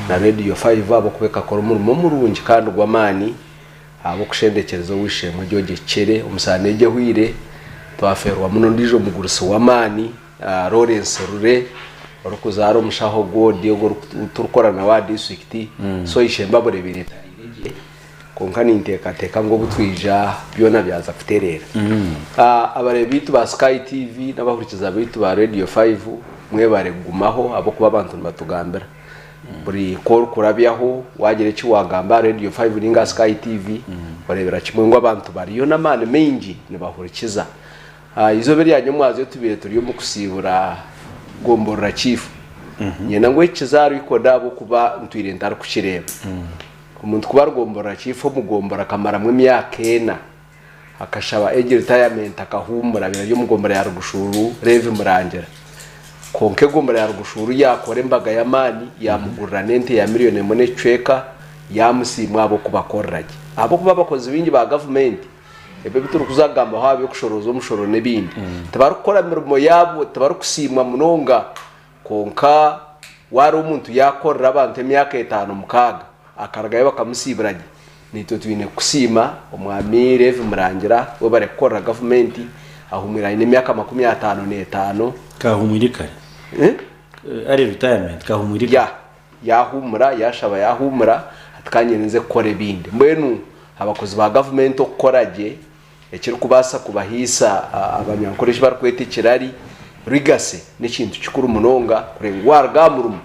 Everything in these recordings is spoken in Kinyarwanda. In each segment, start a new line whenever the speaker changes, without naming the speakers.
na radio 5 abo kubeka kora umurimo murungi kandi gwamani abo kushendekerezo wishemwe ryo gicere umusanege hwire twaferwa muno ndijo muguruso wamani Lawrence Rure orukuzaro mushaho godi yo turukorana wa district so ishemba burebire konkani inteka ngo butwija byona byaza kuterera abarebitu ba Sky TV n'abahurikiza abitu ba Radio 5 mwe baregumaho abo kuba abantu batugambira buri call kurabyaho wagere ki wagamba Radio 5 ninga Sky TV barebera kimwe ngo abantu bariyo namane mengi nibahurikiza izo beri yanyu mwaze tubire turiyo mu kusibura gomborora chief nyena ngo ikizaro ikoda abo kuba ntwirenta ari kukireba umuntu kuba rwomborora chief mugombora kamara mu myaka ena akashaba age retirement akahumura byo mugombora ya rugushuru reve murangera konke gombora ya rugushuru yakore mbaga ya mani yamugurira nente ya miliyoni mone cweka yamusimwa abo kubakorraje abo kuba bakoze bingi ba government ebe bituru kuzagamba hawe kushoroza umushoro nebindi tabarukora mirimo yabo tabarukusimwa munonga konka wari umuntu yakorra abantu emyaka 5 mukaga akaragaye bakamusibiraje nito twine kusima umwami reve murangira bo barekora government ahumira ine myaka 55
kahumurika ari retirement kahumurika
yahumura yashaba yahumura atkanyenze kore bindi mbenu abakozi ba government okoraje ekiri kubasa kubahisa abanyankoresha barkwete kirari rigase n'ikintu kikuru munonga kurengwara gamurumu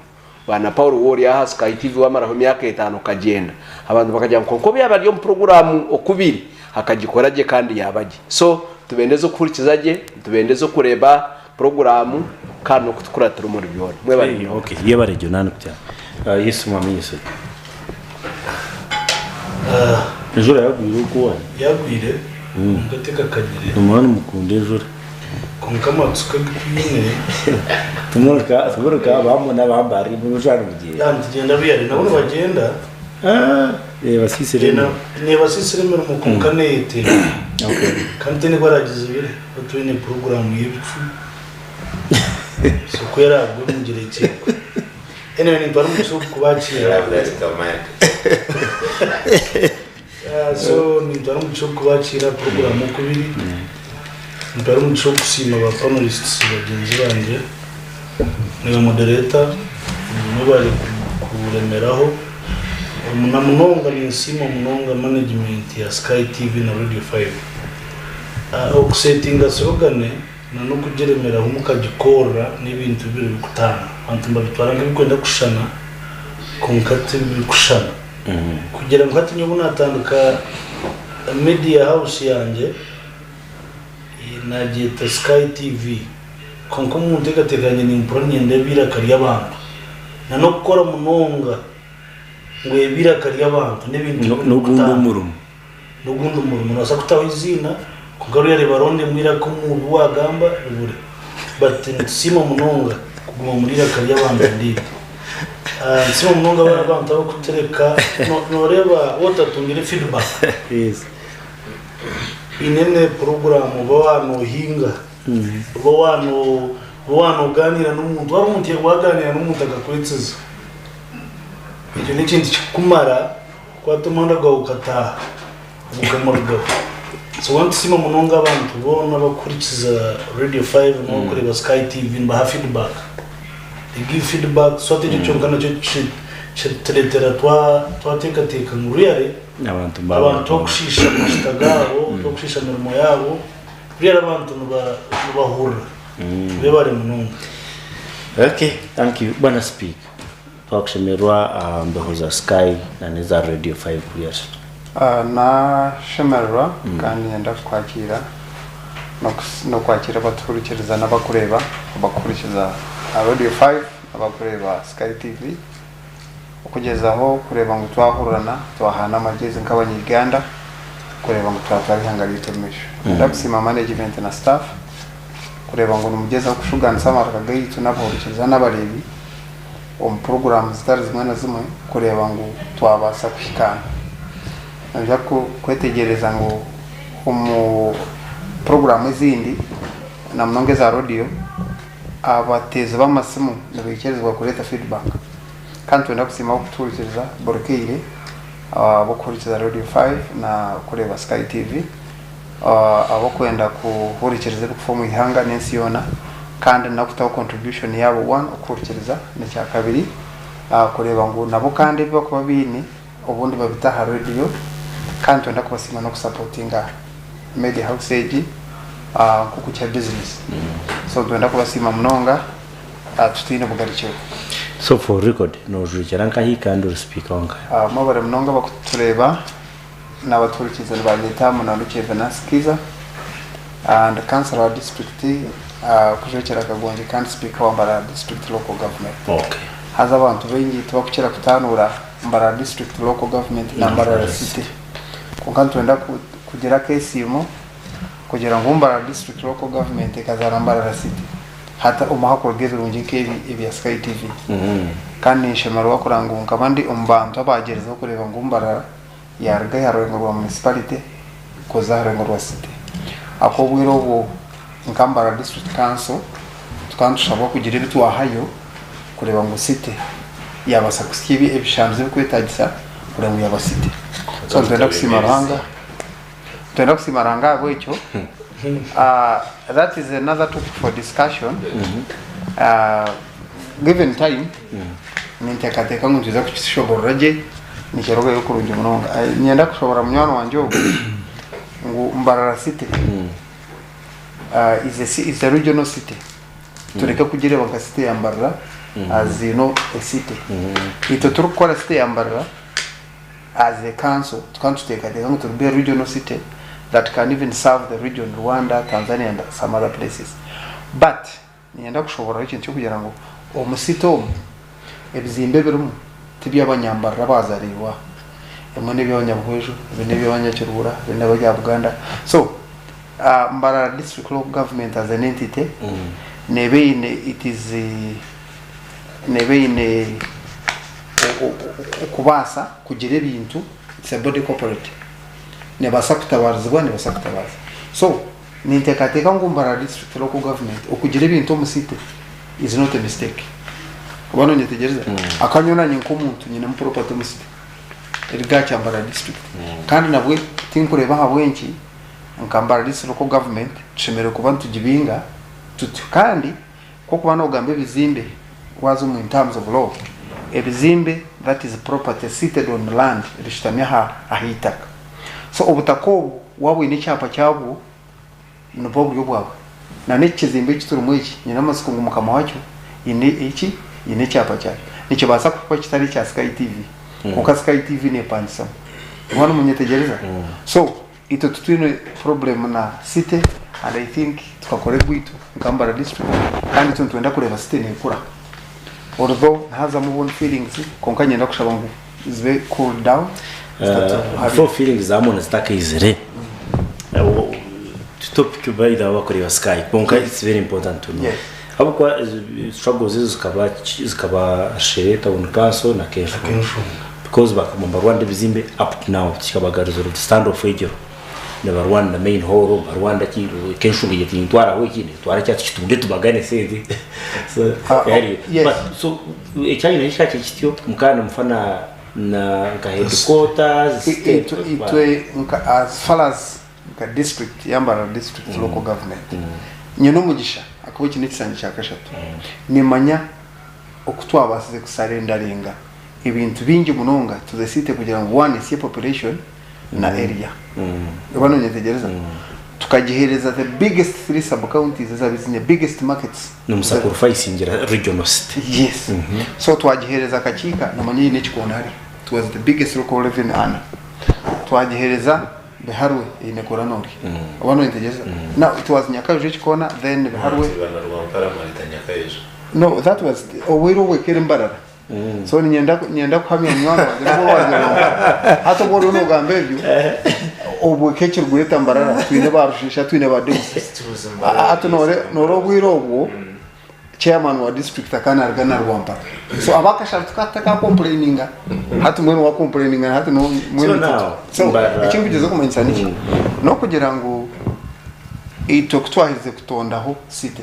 bana Paul Wori ya Sky TV wamaraho myaka 5 kagenda abantu bakajya nko byaba ryo program Okubiri akagikoraje kandi yabaje so tubendezo kurikizaje tubendezo kureba program kandi kutukuratira muri byone mwe bari
okay yeba regional kutya Yesu mami Yesu Ejura yagwire ko
yagwire ngateka kanyire
umwana mukunde ejura
konkama tsukagine
tumuruka bamona bambari n'ujana mugiye
yandigenda biyari nabo bagenda
basisire
ne basisire mu konkane yete okay kandi ne baragize bire batwine program y'ibicu so kwera gumugire iki ene ni baru muso kubakira so ni baru muso kubakira program Okubiri Mpero mucho kusima ba panelists bagenzi banje ni moderator mubari kuremeraho umunonga ni nsima umunonga management ya Sky TV na Radio 5 okusetinga sogane na no kugeremera umukagikora n'ibintu biri bikutana abantu babitwaranga bikwenda kushana konkate bikushana kugira ngo hatinye bunatanduka media house yanje najeta Sky TV konko umuntu igateganya ni impronye ndebira kari abantu na no gukora munonga ngo yebira kari abantu n'ibintu
n'ugundo murumo
nasa kutaho izina kugaruya rebaronde mwira ko mu wagamba bure but sima munonga kuguma murira kari abantu ndite sima munonga abantu abo kutereka noreba wotatungire feedback
yes
inene program bwano hinga bwano ganira n'umuntu wamuntu waganira n'umuntu agakweteza icyo ni kintu kumara kwatumanda gukata ugamurwa so want sima munonga abantu bona bakurikiza Radio 5 no kureba Sky TV mba feedback they give feedback so ate cyo ngana cyo teretera teka nguriyare abantu kushisha mustagabo kushisha mirimo yabo rero abantu bahura bebare munonga
okay thank you bana speak twakshemerwa mbehoza Sky na neza Radio 5 years
na shemerwa kandi yenda kwakira no kwakira baturikiriza n'abakureba abakurikiza Radio 5 abakureba Sky TV ukugezaho kureba ngo twahurana twahana amagezi nk'abanyarwanda kureba ngo twatwarihangarira itemisho ndabusima management na staff kureba ngo numugeza kushugana samaraka gayitu n'abahurikiza n'abarebi program zitari zimwe na zimwe kureba ngo twabasa kwikana nja kwetegereza ngo program zindi na mnongeza radio abateze bamasimu nibekerezwa kureta feedback kandi twenda kusima okuturikiriza borokire abokurikiza Radio 5 na kureba Sky TV abokwenda kuhurikiriza kufomu ihanga n'ensi yona kandi nakutaho contribution yabo 1 okurikiriza n'ecya kabiri kureba ngo nabo kandi bakuba bini ubundi babitaha radio kandi twenda kubasima no kusupportinga media house age kuku cha business so twenda kubasima mnonga tutine bugarikiro.
So for record no jurikiranka hikando speaker onka
mabare mnonga bakutureba n'abaturikiza baleta munanuke Venanskiza and councillor district kujekera kagonje kandi speaker wa Mbara district local government.
Okay.
Haza abantu bengi tubakukira kutanura Mbara district local government na Mbara city. Kukantu twenda kugira case imo kugira ngo Mbara district local government ikazana Mbara city. Hata umahako rugeze runjike ibi Sky TV. Kandi nshemaro wakurangunga bandi umbantu abagereza kureba ngo Mbara yarga yarengwa municipality koza yarengwa city. Akobwiro bo Nkambara district council tukandushaba kugira ibitu ahayo kureba ngo city yabasa kusikibi ebishanze bikwetagisa kureba ngo yaba city. So twenda kusimaranga bwecyo that is another topic for discussion. Given time nintekateka ngo tuza kushobora nikiroga yo kurungi munonga nyenda kushobora munywano wanje ngo Mbara city is a regional city. Tureka kugira banga city ya Mbara as you know a city. Ito turukora city ya Mbara as a council to take to be a regional city that can even serve the region Rwanda, Tanzania and some other places. But nienda kushobora ikintu kugira ngo omusito ebizimbe birumu tibya abanyambara bazariwa emone by'abanyabwejo bine by'abanyakirura bine by'Abuganda. So Mbara district local government as an entity it is kubasa kugira ebintu it's a body corporate nebasa kutabarizwa nebasa kutabaza. So nintekateka ngo Mbara district local government okugira ebintu omusite is not a mistake. Kubano nyetegereza akanyona nyinko muntu nyina property omusite erigacha Mbara district kandi nabwe tinkureba habwenki Nkambara district local government tushemere kubantu jibinga tutu kandi koko bano ogambe bizimbe wazo mu in terms of law ebizimbe that is property seated on land rishitamya ahitaka. So obutako wabo inicyapa cyabo nubo buryo bwabo na nekizimbe kiturumu iki nyina masuko ngo mukama wacyo ine cyapa cyane nicyo basa kuko kitari cya Sky TV kuko Sky TV ne pandisa mwana munyetegereza. So ito tutwine problem na city and I think tukakore gwitu Nkambara district kandi twenda kureba city ne kura although haza mu own feelings konkanye ndakushaba ngo is very cool down
for feelings zamona zitaka izere topic baida wakoreba Sky konka it's very important to know. Yes. Abukwa struggles zikaba shereta on council na kesho because bakamamba Rwanda bizimbe up to now kikabagaruzo the stand of ejero ne Rwanda main hall Rwanda ki kesho ngiyeti twara wekine twara cyati kitunde tubagane sezi so yes. But so echanye nishaka kityo mukana mfana na ka headquarters as far as ka district Mbara district local government nyino mugisha akuba kintu cyane cyakashatu nimanya okutwabasize kusarendarenga ibintu bingi munonga to the city kugira ngo one is population na area ubano nyetegereza tukagihereza the biggest 3 sub counties as the biggest markets no sacrifice ingira regional city.
Yes. So twagihereza kachika namanya ine chikonari it was the biggest local revenue ana twagihereza Beharwe ine koranori ubano nyetegereza now it was Nyakaje chikona then Beharwe no that was owero wekere Mbarara. So nyenda kuhamya mwana hata boro no gambevyo obwekeke rweta Mbarara twine barushisha twine badesi hata noro bwirobwo chairman wa district akana argana rwampa so abakasha tukataka complaininga hata mwene wa complaininga hata no mwene so ikingugeze ku mansaniki no kugira ngo itokutwahize kutondaho city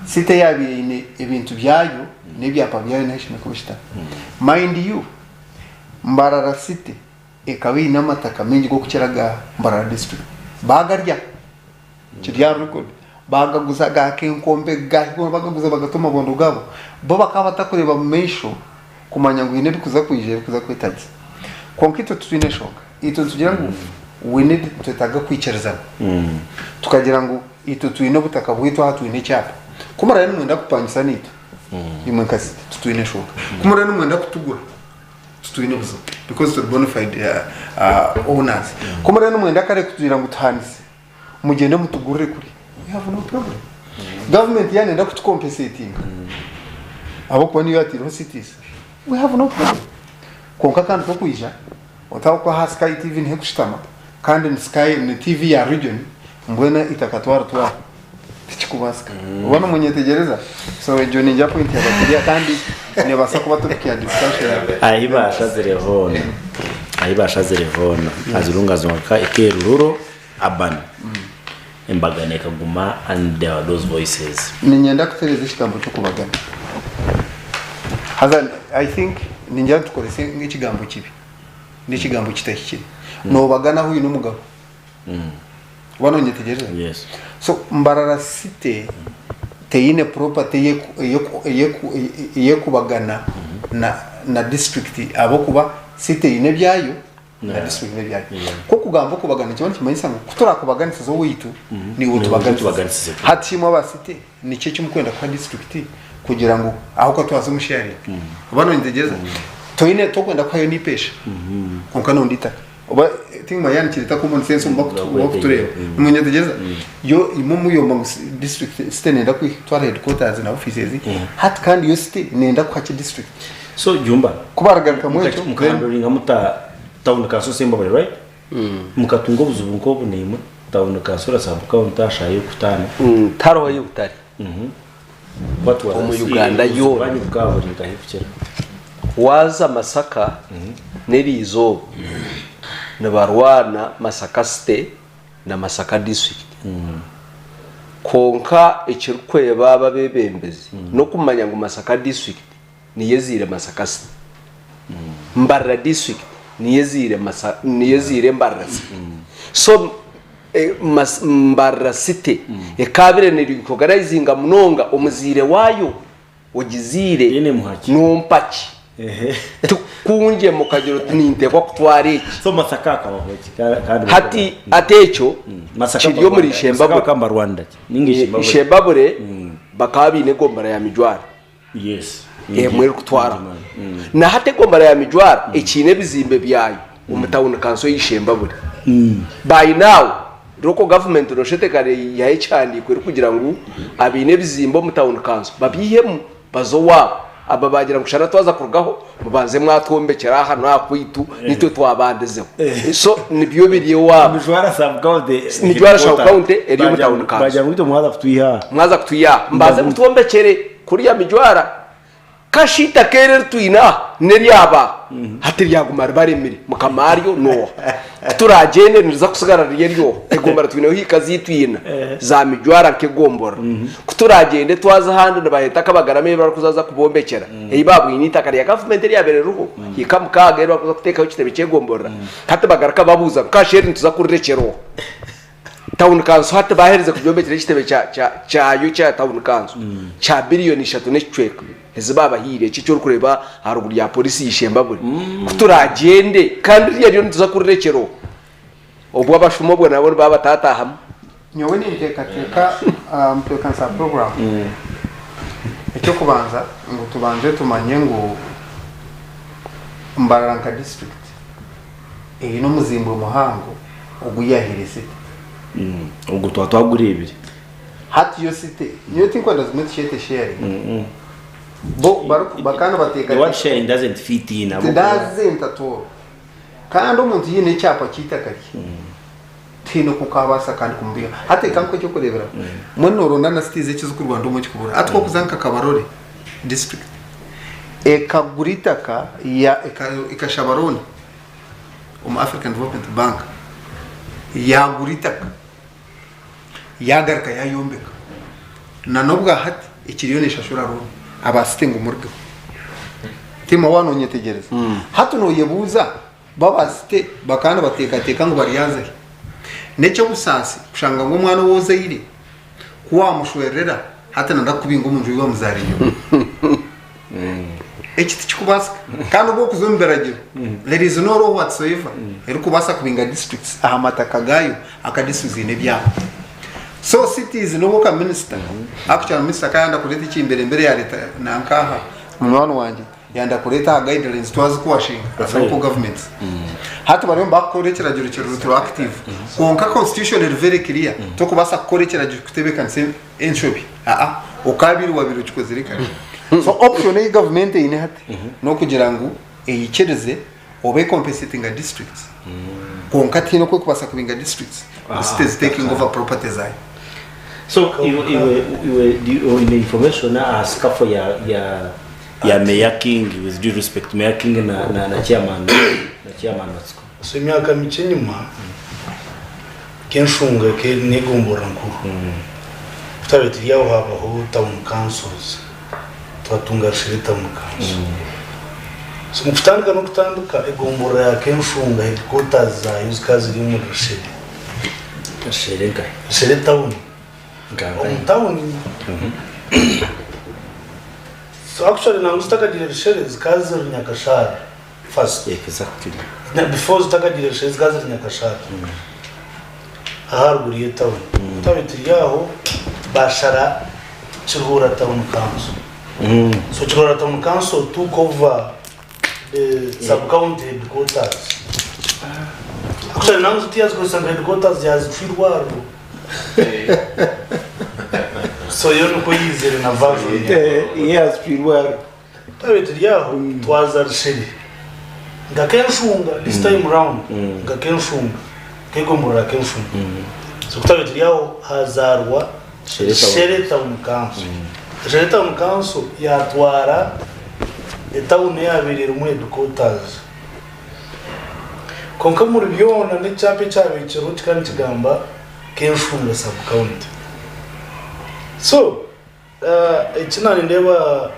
site yabine ibintu byayo n'ibyapa byayo nashime kubishita mind you Mbarara city ikabi n'amataka mengi go kukiraga Mbarara district bagarya kirya record bagaguza gake nkombe gaho bagaguza bagatuma bondo gabo bo bakaba takureba mesho kumanya ngo ine bikuza kwijere kuza kwitaza konkito tutine shoka ito tugira ngo we need tutaga kwicerezana tukagira ngo ito tuine butaka bwito hatuine cyapa kumara n'umwenda kupangisa nito imwe kasi tuine shoka kumara n'umwenda kutugura tuine buzo because the bona fide owners kumara n'umwenda kare kugira ngo tuhanise mugende mutugurire kuri we have no problem government yanenda kutucompensating abo kwa niyo ati cities we have no problem konka kandi ko kwijja otaho kwa Sky TV ne kushitama kandi ni Sky ni TV ya region mbona itakatwara twa tikikubaska ubona munyetegereza so ejo ninja point yabakiria kandi ne basako batukiya discussion ayibasha zerevona azirunga zonka ikerururo abana embagane kaguma and there are those voices ninyenda kutereza ikigambo cyo kubagana hazan I think ninja tukorese nk'ikigambo kibi n'ikigambo kitakikiri no bagana huyu n'umugabo wanonye tegereza yes so Mbarara city teine property ye kubagana na district abo kuba city ine byayo na district ine byayo ko kugamba kubagana cyo kimanyisa ngo kutora kubaganisa zo witu ni utubaganisa hatimo aba city ni cyo cyumukwenda kwa district kugira ngo aho ko twazo mushari banonye tegereza toine tokwenda kwa yo ni pesha konka no nditaka oba think mayani kirita common sense mbakutureba umunye tegeza yo imumu yo district state nenda kwitwara headquarters na offices hat kandi yo state nenda kwa district so jumba kubaragaruka mwecho mukandoringa muta town kaso semba right mukatungo buzubunko bunema town kaso rasabuka untasha yo kutana taro yo kutari watu wa Uganda yo bani bwaburinga hifukira waza Masaka nerizo nabarwana Masaka state na Masaka district konka ikirukwe baba bebembezi no kumanya ngo Masaka district niyezire Masaka state Mbarara district niyezire Mbarara so Mbarara city ekabire nirikogarayizinga munonga omuzire wayo ogizire nompaki tukunje mukagiro tuninte kwa kutware so Masaka kabahoki kandi hati atecho kiriyo muri shemba kamba Rwanda ningi shembabure bakabi ne gombara ya mijwara yes mwere kutwara na hate gombara ya mijwara ekine bizimbe byayo umutawuna kanso yishembabure by now roko government roshete kare yahe cyandi kwere kugira ngo abine bizimbo mutawuna kanso babihemu bazowa aba bagira ngushara twaza kurugaho mubanze mwatwombekera hano akwitu nitwe twabandezeho so nibyo biriye wa mijwara sub count eriyo mutawuna kanso bagira ngo mwaza kutuya mbaze mutwombekere kuri ya mijwara kashita kere tuina neriyaba hati yagumara baremire mukamariyo no turagende niza kusigarariye ryo egombara tuina hikazi twina za mijwara kegombora kuturagende twaza handi nabaheta kabagarame barakuzaza kubombekera babu inita kare ya government yabere ruho yikamkaga barakuza kuteka kitebe kegombora hati bagaraka babuza kasheri tuza kurekero town council hati bahereze kubombekera kitebe cha town council cha billion 3 n'icweka ezibaba hire cyo kureba haruguru ya polisi yishembabure kuturagende kandi yari ntuza kurekero obwo abashumo bwo nabo baba tatahama nyowe ni ntekateka mpekansa program icyo kubanza ngo tubanje tumanye ngo Mbarara district no muzimbo muhango oguyahirese ubwo twatwagura ibiri hati yo city niyo tinkwanda zimwe share bo bakana bateka
what sharing doesn't fit in
abo doesn't at all kandi umuntu yine cyapa kitakari tino kukabasa kandi kumbiga hate kanko cyo kurebera monoro nana stize kizo ku Rwanda umuki kubura atwo kuzanka kabarore district ekaguritaka ya ikashabaroni African Development Bank yaguritaka yagarka yayombeka na nobwa hati ikiriyonesha shura ro abasitenga umurgo tema wano nyetegereza hatu no yebuza babasite bakana bateka ngo bariyanze necyo busasi kushanga ngo mwana woze iri kuwa mushwerera hata nanda kubinga umuntu wiwa muzariyo ekiti kikubasa kandi ubwo kuzomberagira there is no law whatsoever eri kubasa kubinga districts ahamataka gayo akadisuzine byabo so cities no boka minister actually minister kayanda kuleta ikimbere ya leta nankaha mwana wanje yanda kuleta guidelines twazi kuwashinga local governments hata bari bakorekera juru active konka constitution is very clear to kubasa korekera juru kutebeka nse enshobi Okubiri wabiri chikozirikana so option ya government ine hati no kugira ngo eyikereze obe compensating a districts konka tino ko kubasa kubinga districts states taking over properties ai
so iwe in information ask for ya Mayor King with due respect Mayor King na chairman watsko
so imyaka mike nyuma kenshunga ke negombora nkuru tabeti yaho Abaho town councils twatunga shiri town council so mufutanga no kutanduka egombora ya kenshunga headquarters za yuzikazi iri mu Shiri town town so actually now staka direction zikazi nyakashara first
exactly
before staka direction zikazi nyakashara aharuguriye town tabiti yaho bashara Chihura town council so Chihura town council took over the sub county headquarters actually now tias go sub headquarters ya Chirwaro so yono ko yizere na version
yes Chirwaro
tabiti yaho twaza shiri ngakenshunga this time round ngakenshunga kegombora kenshunga so tabiti yaho hazarwa Shiri town council Shiri town council yatwara town yabiri mu headquarters konka muri byona ne chape cyabikiro kandi kigamba kenshunga sub county so ikinani ndeba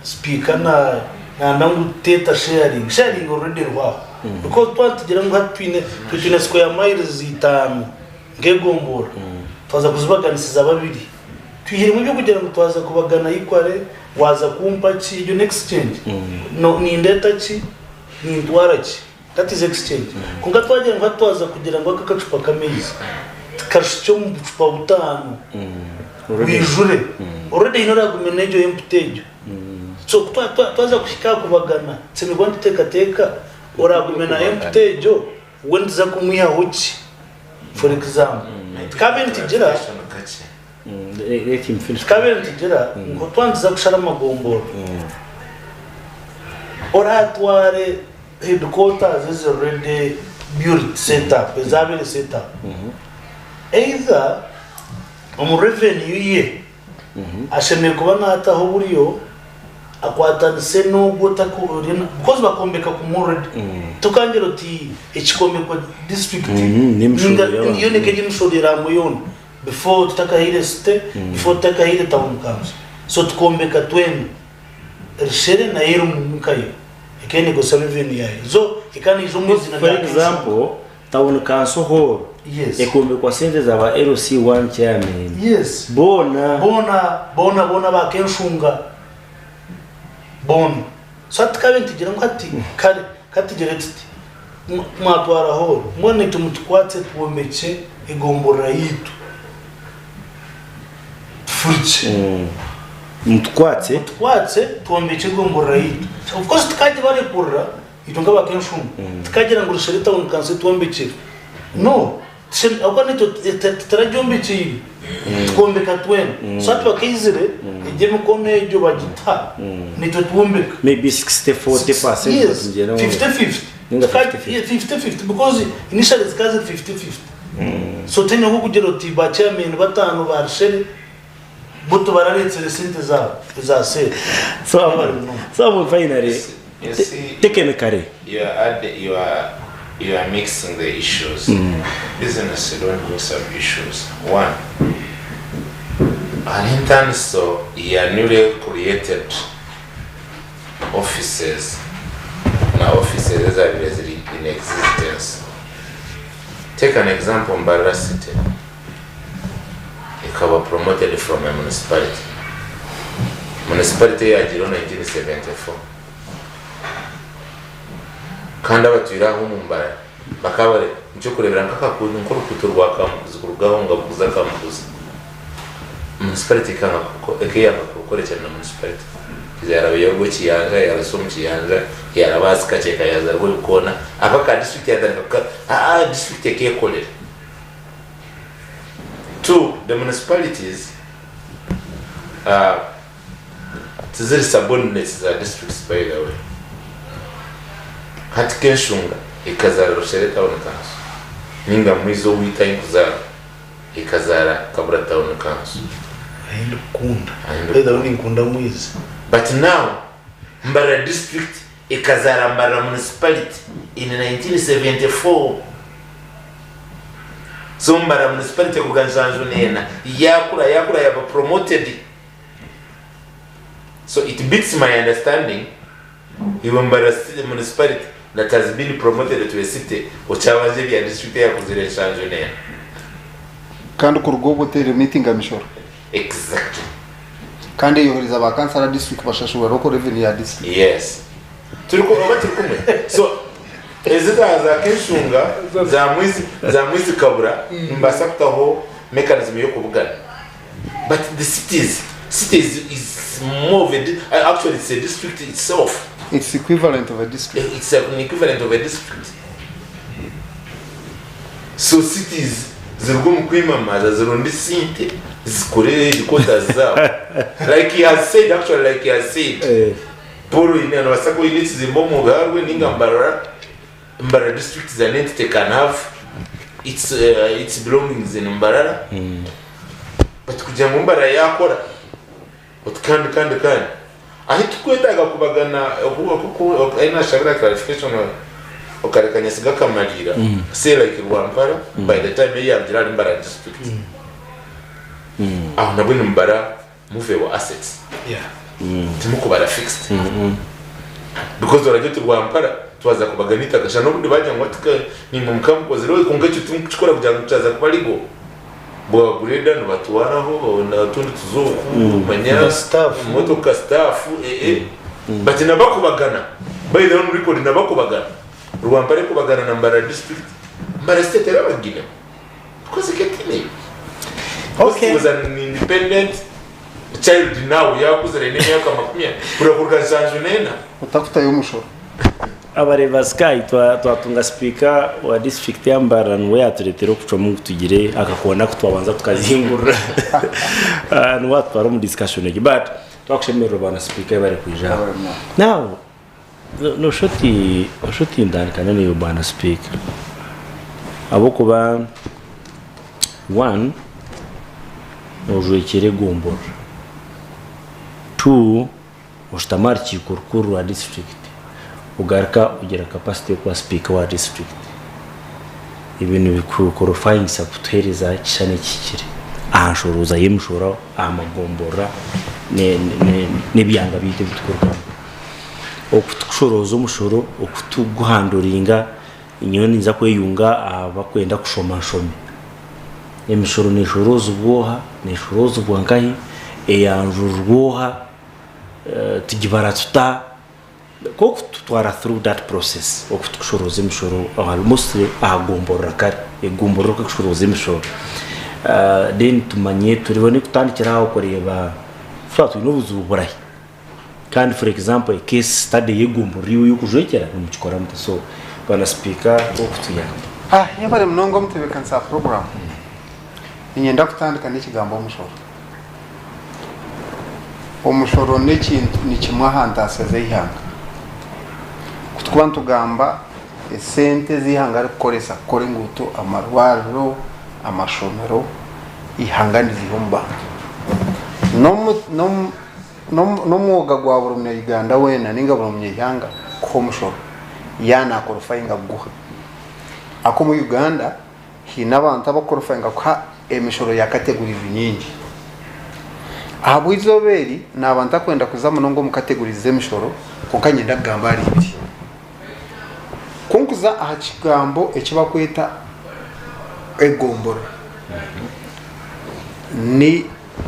speaker na nangu teta sharing already rwa because twatugera ngo hatwine square miles zitanu ngegombora twaza kuzibaganisiza babiri twihire mu byo kugira ngo twaza kubagana yikware waza kumpa ki iyo exchange no ni ndeta ki ni ndwara ki that is exchange kunga twagira ngo twaza kugira ngo akacupa kamezi kashyo mu cupa butanu wijure already inora gumenejo emputejo so twaza kushika kubagana semigwandi teka oragumena emputejo wenza kumuya hoki for example kabenti gira let him finish kabenti gira ngo twanza kushara amagomboro oratware headquarters is already built set up ezabere set up either revenue ye ashemeye kuba nataho buriyo akwatanse no gotako because bakombeka ku morad tukangero ti ekikomekwa district niyo nekeje mushodera moyon before tutakahire state before tutakahire town council so tukombeka twenu rishere na yero mukayo ikene go revenue yayo so ikani izo mwezi na
for example town council hall
yes
ekombekwa sente za ba LC1 chairman
yes bona ba kenshunga bon so atkabenti gira ngati kati direct mwatwara hall mwone tumutkwatse tuombeche igombora yitu fuche
mutkwatse
tuombeche igombora yitu of course tukaje bari porra itunga ba kenshunga tukagira ngo Shiri town council tuombeche no akone tutarajombeche ibi tukombeka twenu so atwakizire ije mukono ejo bagita nito tuombeka
maybe 60-40%
yes, 50-50 because initially it's 50-50 so tena ko kugero tiba chairman batanu barsheri buto bararetse sente za se
so finally technically
you are mixing the issues. Business don't mix up issues. One, And in terms of newly created offices, now offices are in existence. Take an example, Mbarara City. It was promoted from a municipality. Municipality yagiro 1974. Kandi abatwira aho Mbarara bakabare nicyo kurebera nk'akakuntu nk'urukuto rwa kamukuzi kurugahonga buza kamukuzi. Municipality kanga gukoresha na municipality. Yarabiyogo kiyanga yarasomu kiyanga yarabasika cheka yazarwo kona akaka district yadaka district yake college. Two, the municipalities tiziri subordinates za districts by the way. Hati Kenshunga ikazara Roshere Town Council. Ninga mwizo wita inkuzara ikazara Kabura Town Council.
Kunda. Eda uni kunda mwizi.
But now Mbarara district ikazara Mbarara municipality in 1974. So Mbarara municipality kuganjanjo nena yakura yaba promoted. So it beats my understanding even Mbarara municipality that has been promoted to a city uchawaje bya district ya kuzire chanjo nena.
Kandi kurugo boteri meeting amishoro.
Exactly.
Kandi yoheriza bakansara district bashashura roko revenue ya district.
Yes. Turiko so ezida za Kenshunga za mwizi Kabura mbasakutaho mechanism yo kubugana. But the cities is more of a actually it's a district itself.
It's equivalent of a district.
It's an equivalent of a district. So cities zirgo mukwimamaza zirundi sinte zikorere ikota zao. Like he has said Poro ine wasako ile zimbomo garwe ninga Mbarara district is an entity can have its belongings in Mbarara. But kuja Mbarara yakora utkandi ahitukwetaga kubagana kuko aina shabira clarification okarekanya siga kamalira say like Rwampara by the time you have Gerard Mbarara district nabwo Mbarara move your assets timuko bara fixed because orajye Rwampara twaza kubaganita gasha no bundi bajya ngwatika ni mu mkamko zero kungacho tumukikora kugira ngo tutaza kubaligo bo greda no batwaraho na tundi tuzoku manya
staff
motoka staff but nabakubagana by the own record nabakubagana Rwampara kubagana na Mbarara district Mbarara state erabagina because ketine okay was an independent child now yakuzere n'imyaka 10 kurakurga sanjo nena
utafuta y'umushoro
abareva Sky twatunga speaker wa district ya Mbarara nwe aturetero kuco mu tugire akakubona ko twabanza tukazingurura nwa twaro mu discussion egi but twakushemera bana speaker bari kwijana now no shoti ndani kanene yo bana speaker abo kuba one rw'egomborora 2 ustamar chikurukuru wa district ugarka ugira capacity kwa speaker wa district ibintu bikukorofaying saputereza kishane kikire ahashoruza yemushora amagombora ne byanga bite bitukorwa okutushoroza umushoro okutuguhanduringa inyoni nza kweyunga abakwenda kushoma emishoro nishoroza ubwoha nishoroza ubwangahi eyanjurwoha tugibara tuta ko tutwara through that process okutushoroza emishoro almost agomborora kare egomborora ko kushoroza emishoro then tumanye turibone kutandikira aho kureba fatu n'ubuzubu burayi kandi for example a case study yegomborira yukujwekera mukikora mute so bana speaker okutuyamba
yabare mnongo mutebekansa program inyenda kutandika n'ikigambo umushoro n'ikintu nikimwa handaseze ihanga kutwantu gamba esente zihanga rikoresa kore nguto amarwaro amashomero ihangani zihomba no mwoga gwa burumye Uganda wena ninga burumye ihanga ko mushoro yana korofayinga guha ako mu Uganda hina abantu abakorofayinga kwa emishoro ya kategori nyingi abo izoberi nabanta kwenda kuzamo no ngo mukategorize mishoro kuko nyenda gamba ari ibiri kunkuza aha kigambo ekibakweta egombora ni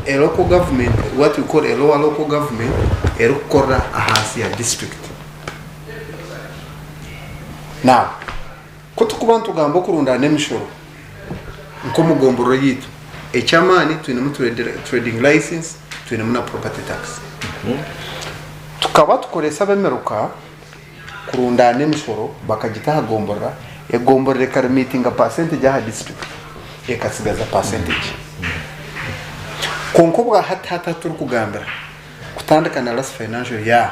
a local government, what we call a lower local government, erukora ahasi ya district. Now, kutukubantu gambo kurunda nemishoro nko mugomboro yitu echamani twinemu trading license twinemu na property tax. Tukaba tukoresa bemeruka kurunda nemishoro bakagita hagombora egombora reka meeting percentage ya district ekasigaza percentage. Konkobwa hata turi kugambira kutandikana last financial year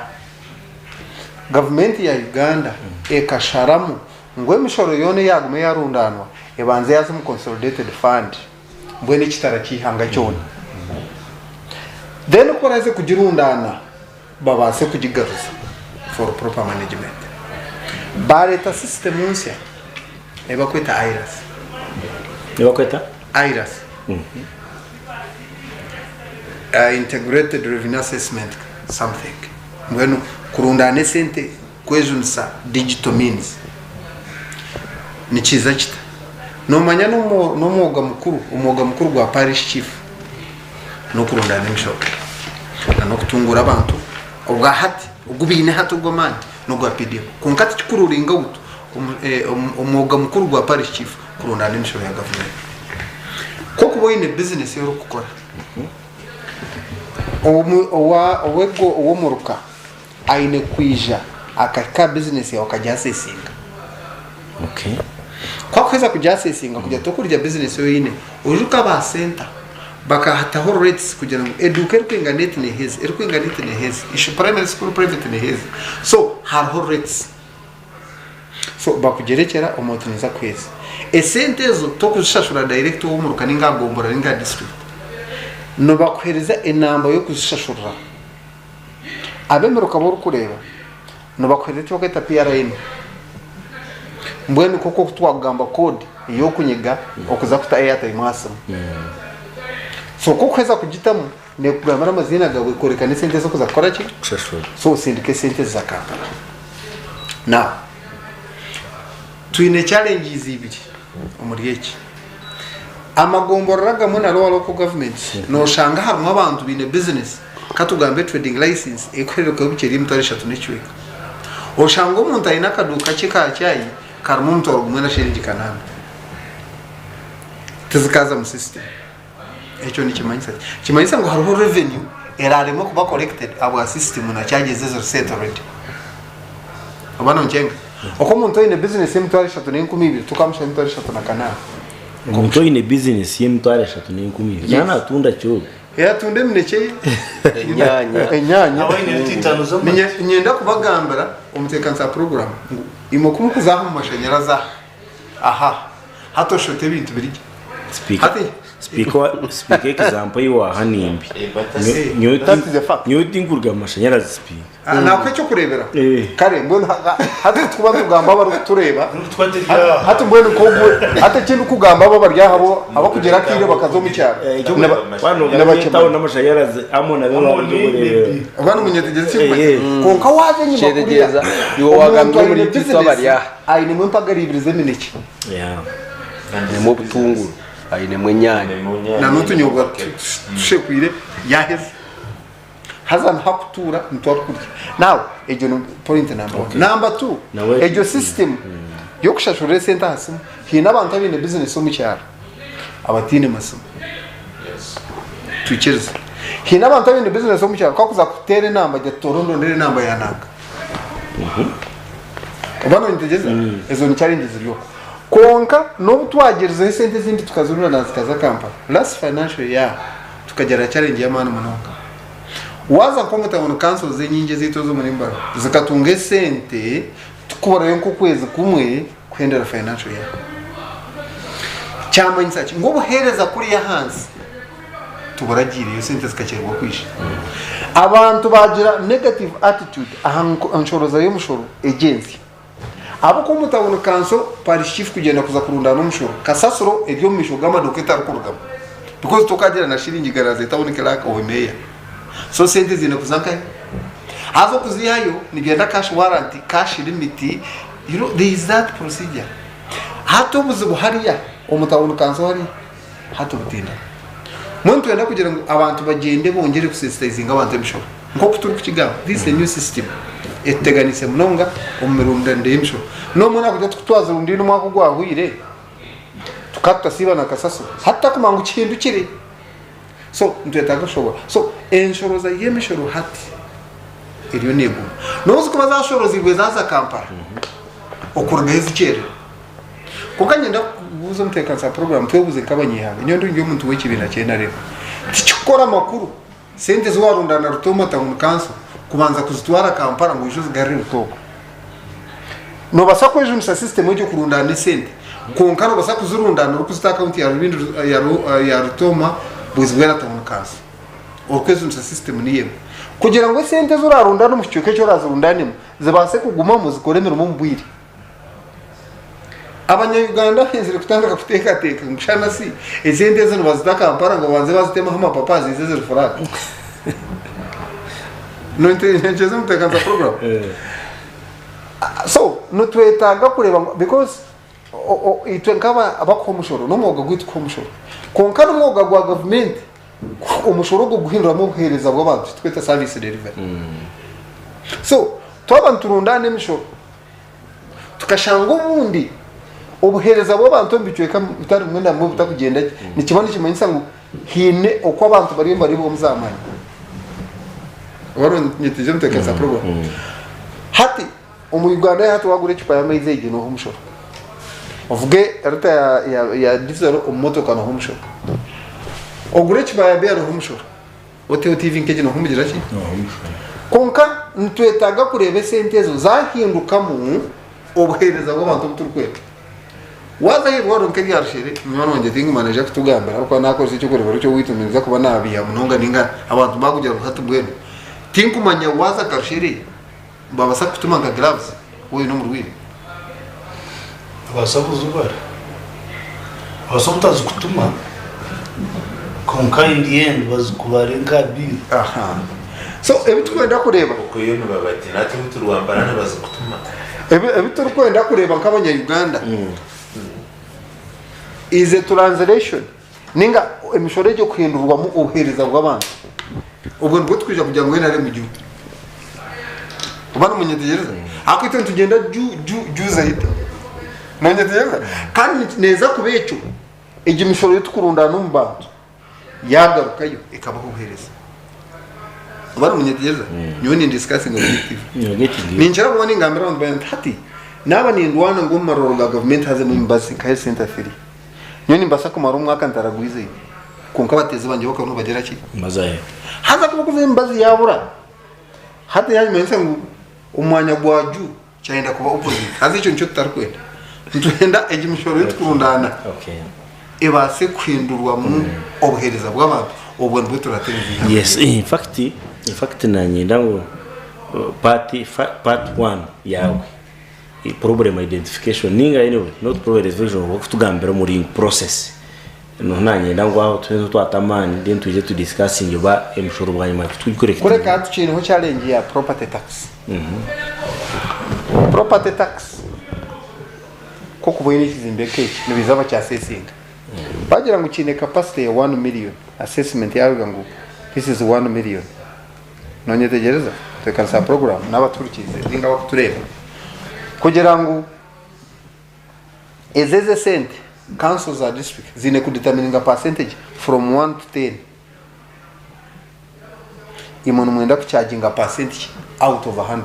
government ya Uganda ekasharamu ngwe mishoro yone yagume yarundanwa ebanze yazo mu consolidated fund mbwe n'ikitara kihanga cyone then koraze kugirundana babase kugigaruza for proper management bareta system unsia ebakweta IRAS integrated revenue assessment something mwenu kurundane sente kwejunsa digital means ni chiza chita no manya no umwoga mukuru gwa parish chief no kurundane misho no kutungura abantu ubwa hati ugubine hati ugomani no gwa PDM kunkati kikururinga utu umwoga mukuru gwa parish chief kurundane misho ya government koko boyine business yo gukora uwo muruka aine kwija akaka business ya wakajasesinga kwa kweza kujasesinga kujya tokurya business yo yine ujuka ba center bakahata ho rates kugira ngo educate kwinganet ne hezi erkwinganet ne hezi ishu primary school private ne hezi so har rates so bakugerekera umutuniza kwezi esente zo tokushashura direct wo muruka ninga gombora ninga district no bakwereza enamba yo kuzishashura abemeruka bo kureba no bakwereza cyo kweta PRN mbwene koko twagamba code yo kunyiga okuza kuta airtime asam so kokweza kugitamo ne kugambara amazina gawe korekane sente zo kuzakora ki so sindike sente zakapa na twine challenges ibiri umuriyeki amagomborora gamwe na local government no shanga harimo abantu bine business katugambe trading license ekorero ko bukeri mutari 3 n'icwika oshanga umuntu ayina kaduka kika cyayi karimo mutoro gumwe na shenji kanana tuzikaza mu system echo ni kimanyisa ngo hariho revenue eraremo kuba collected abo system na charges zo settled abana njenga uko umuntu ayine business mutari 3 n'inkumibiri tukamsha mutari 3 na kanana
Mto ine business yemtware 3 yana atunda cyo
tunde mineke enyanya
abaine titano zo
nyenda kubagambira umutekansa program imo kumukuzaho mu mashanyaraza aha hato shote ibintu biri
speak example yiwa hanimbi nyoti ngurga amashanyarazi speak
nakwe cyo kurebera kare mbona hati tuba tugamba bari tureba hati mbona ko hati kintu kugamba baba barya habo abakugera kire bakazo mu cyaro
n'abakitaho n'amashanyarazi amona bebe
abantu munyetegeze cyo konka waje nyuma
kuriya yo wagambye muri tito barya
ayine mwe mpagaribirize mineke
ni mu butunguru ayine mwe nyanya
na nutunyobwa tushekwire yaheze hazan hakutura mtwakurya now ejo point number 2 ejo system yo kushashura center hasimu hina abantu abine business mu cyaro abatine masomo twikiriza hina abantu abine business mu cyaro kwakuza kutere namba ya torondo ndere namba ya nanga abana ntegeza ezo ni challenges ryo konka no twagereza sente zindi tukazurura na zikaza Kampala last financial year tukagera challenge ya mana munoka waza konga mu council zenyinje zito zo muri mbara zikatunga sente tukubara yonko kwezi kumwe kwendera financial year cyama insachi ngo buhereza kuri ya hansi tubaragira iyo sente zikakirwa kwisha abantu bagira negative attitude anshoroza yo mushoro agency abo ko mutabona kanso parish chief kugenda kuza kurunda no mushoro kasasuro ebyo misho gama doketa rukurugama because tokagira na shilingi garaze tabonekera ka omeya so sente zine kuzanka hazo kuzihayo nigenda cash warranty cash limit you know there is that procedure hato buzubu hariya umutabona kanso hari hato butinda muntu yenda kugira ngo abantu bagende bongere kusensitizinga abantu bishobora nko kuturi kukiga this is a new system eteganise munonga omirunda ndemsho no muna kujya tutwaza undi no mwako gwahwire tukata siba na kasaso hatta kumangu kindu kiri so ntwetaga shobora so enshoroza yemishoro hati iriyo nego nozo kuba zashoroza igwezaza kampara okurugeza kere kukanyenda buzo mtekansa program twebuze kabanyihaga nyondo ngiyo muntu w'ikibina cyenda rero tikikora makuru sente zwarundana rutoma tamu kanso kubanza kuzitwara kampara ngo isho zigari rutoko no basako ejo msa system yo kurundana sente konkaro basako zurundana rukuzita account ya rubindi ya rutoma buzwera tamu kanso okwezo msa system niye kugira ngo sente zurarundana mu cyuke cyo razurundanimo zibase kuguma mu zikoremera mu mbwiri abanya-Uganda henzire kutanga kuteka ngshana si ezende zo bazitaka kampara ngo banze bazitema hama papa zize zirfuraka no intention mtekanza program so no twetaga kureba because itwe nkaba abakomushoro no mwoga gwitwa komushoro konka no mwoga gwa government umushoro go guhindura mu buhereza bw'abantu tweta service delivery so twabantu rundane mishoro tukashanga ubundi obuhereza bw'abantu mbicweka bitari mwenda mu butakugenda ni kibone kimanyisa ngo hine uko abantu bari bo muzamanya waro nyitije mtekasa program hati umuganda hati wagure kipa ya maize igino humushoro ovuge arata ya diesel umumotoka no humushoro ogure kipa ya bero humushoro ote TV nkeje no humugira ki konka ntwetaga kurebe sentezo zahinduka mu obuhereza bw'abantu buturkweka waza hiyo waro nkeri arshire mwana wanje tingi manager kutugambira ariko nakoze icyo kureba cyo witumiza kuba nabiya munonga ninga abantu bakugira hatu bwene tingi manya waza karshire babasa kutuma nga gloves wowe no murwire
abasabuzubara abasabutazi kutuma konka in the end bazikubarenga bi
aha so ebitwenda kureba
uko yeno babati nati muturwambarana bazikutuma
ebiturkwenda kureba nk'abanya Uganda is a translation ninga emishore cyo kuhindurwa mu ubuhereza bw'abantu ubwo ngo twija kujya ngo nare mu gihugu ubana munyetegereza akwite tugenda ju zaidi munyetegereza kandi neza kubecho ije mishoro yo tukurundana mu bantu yagarukayo ikaba ubuhereza ubana munyetegereza nyone discussing objective ninjira kubona ingambira abantu bayantati naba ni ndwana ngo maroro ga government haze mu embassy ka center 3 nyoni mbasa kumara umwaka ntaragwize konka bateze banje bakano bagera ki
mazaye
haza kubakuze imbazi yabura hata yanyimense ngo umwanya gwaju cyenda kuba opposite hazi icyo tutarkwenda ntwenda ejimishoro yitkurundana
okay
ebase kwindurwa mu obuhereza bw'abantu ubwo ndwe turategereje
yes in fact nanyenda ngo part 1 yawe problem identification ninga anyway not problem revision wo kutugambira muri process no nanyenda ngo aho twese twatamani then tuje to discussing yoba emshoro bwanyuma tukoreka
kureka tukintu ho challenge ya property tax property tax ko kubuyini kizimbe kechi nibizaba cya sesinga bagira ngo kine capacity ya 1 million assessment yawe ngo this is 1 million nonyetegereza tekansa program n'abaturikize ninga bakutureba kugira ngo ezeze sente councils are district zine kudetermine nga percentage from 1 to 10 imono mwenda kucharginga percentage out of 100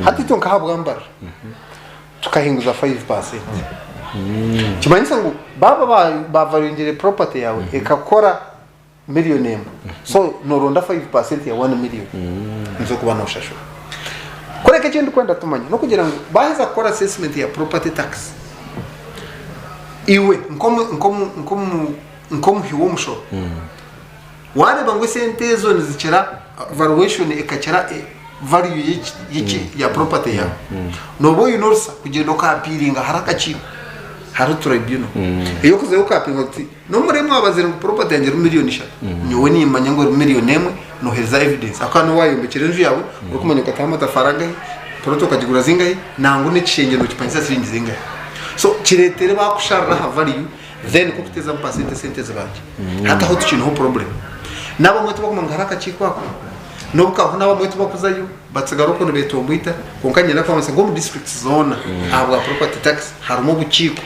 hati tonka habwambara tukahinguza 5%. Kimanyisa ngo baba bavarindire property yawe ekakora million so noronda 5% ya 1 million nzo kuba no shasho koreka cyende kwenda tumanya no kugira ngo baza gukora assessment ya property tax iwe nkomu hiwo musho wale bangwe sente zo nizikira valuation ekakira value y'iki ya property yawe no boy norsa kugenda ka appealing haraka ki
hari tribunal iyo kuze ukapinga ati no muri mwabazira ngo property yanjye miliyoni 3 nyowe nimanya ngo miliyoni 1 no heza evidence akano wayombekere nju yawe ukumenya ko atamata faranga proto kagigura zingahe nangu ne cenge no kipanyisa siringi zingahe so kiretere bakushara ha value then ko kuteza mpasente sente zabanje hata ho tukintu ho problem nabo mwe tuba kumanga haraka chikwako nobuka ho nabo mwe tuba kuzayo batsagaro ko betombuita konkanye na kwamasa ngo mu district zone abwa property tax harimo buchiko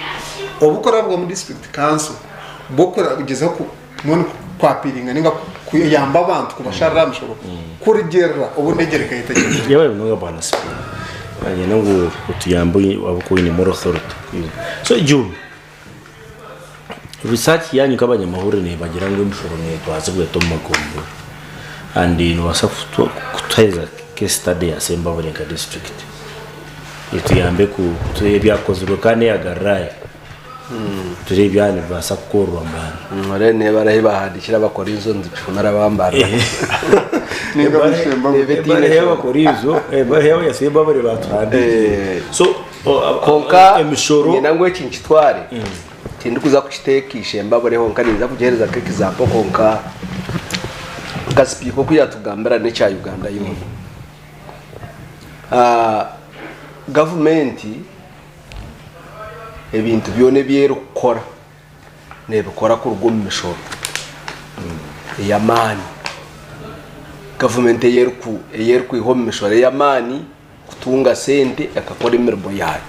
obukora bwo mu district council bokora kugeza ku mwana kwapiringa ninga kuyamba abantu kubashara mshoro kurigera ubunegere kayita
yewe no bana sipi anye nangu utuyambo abuko ni moral authority so juu research yanyu kabanyamahoro ne bagira ngo imshoro ne twaze bweto magombo and in wasafu kutaiza case study ya Semba Burenga district ituyambe ku tuyebyakozwe kane yagaraye turebyane basa korwa mbana
murene barahibahadikira bakora izo nzipfuna bambara
ninga bishemba
betine bakora izo bahewe ya Semba bare batwande so
konka emishoro ninangwe kinchitware tindi kuza kuchitekisha mbabore honka niza kugereza keke za pokonka gasipiko kuyatugambira ne cha Uganda yo government ebintu byone byero gukora nebikora ku rugo mu mishoro yamani government yeru ku ihome mishoro yamani kutunga sente akakora imirimo yayo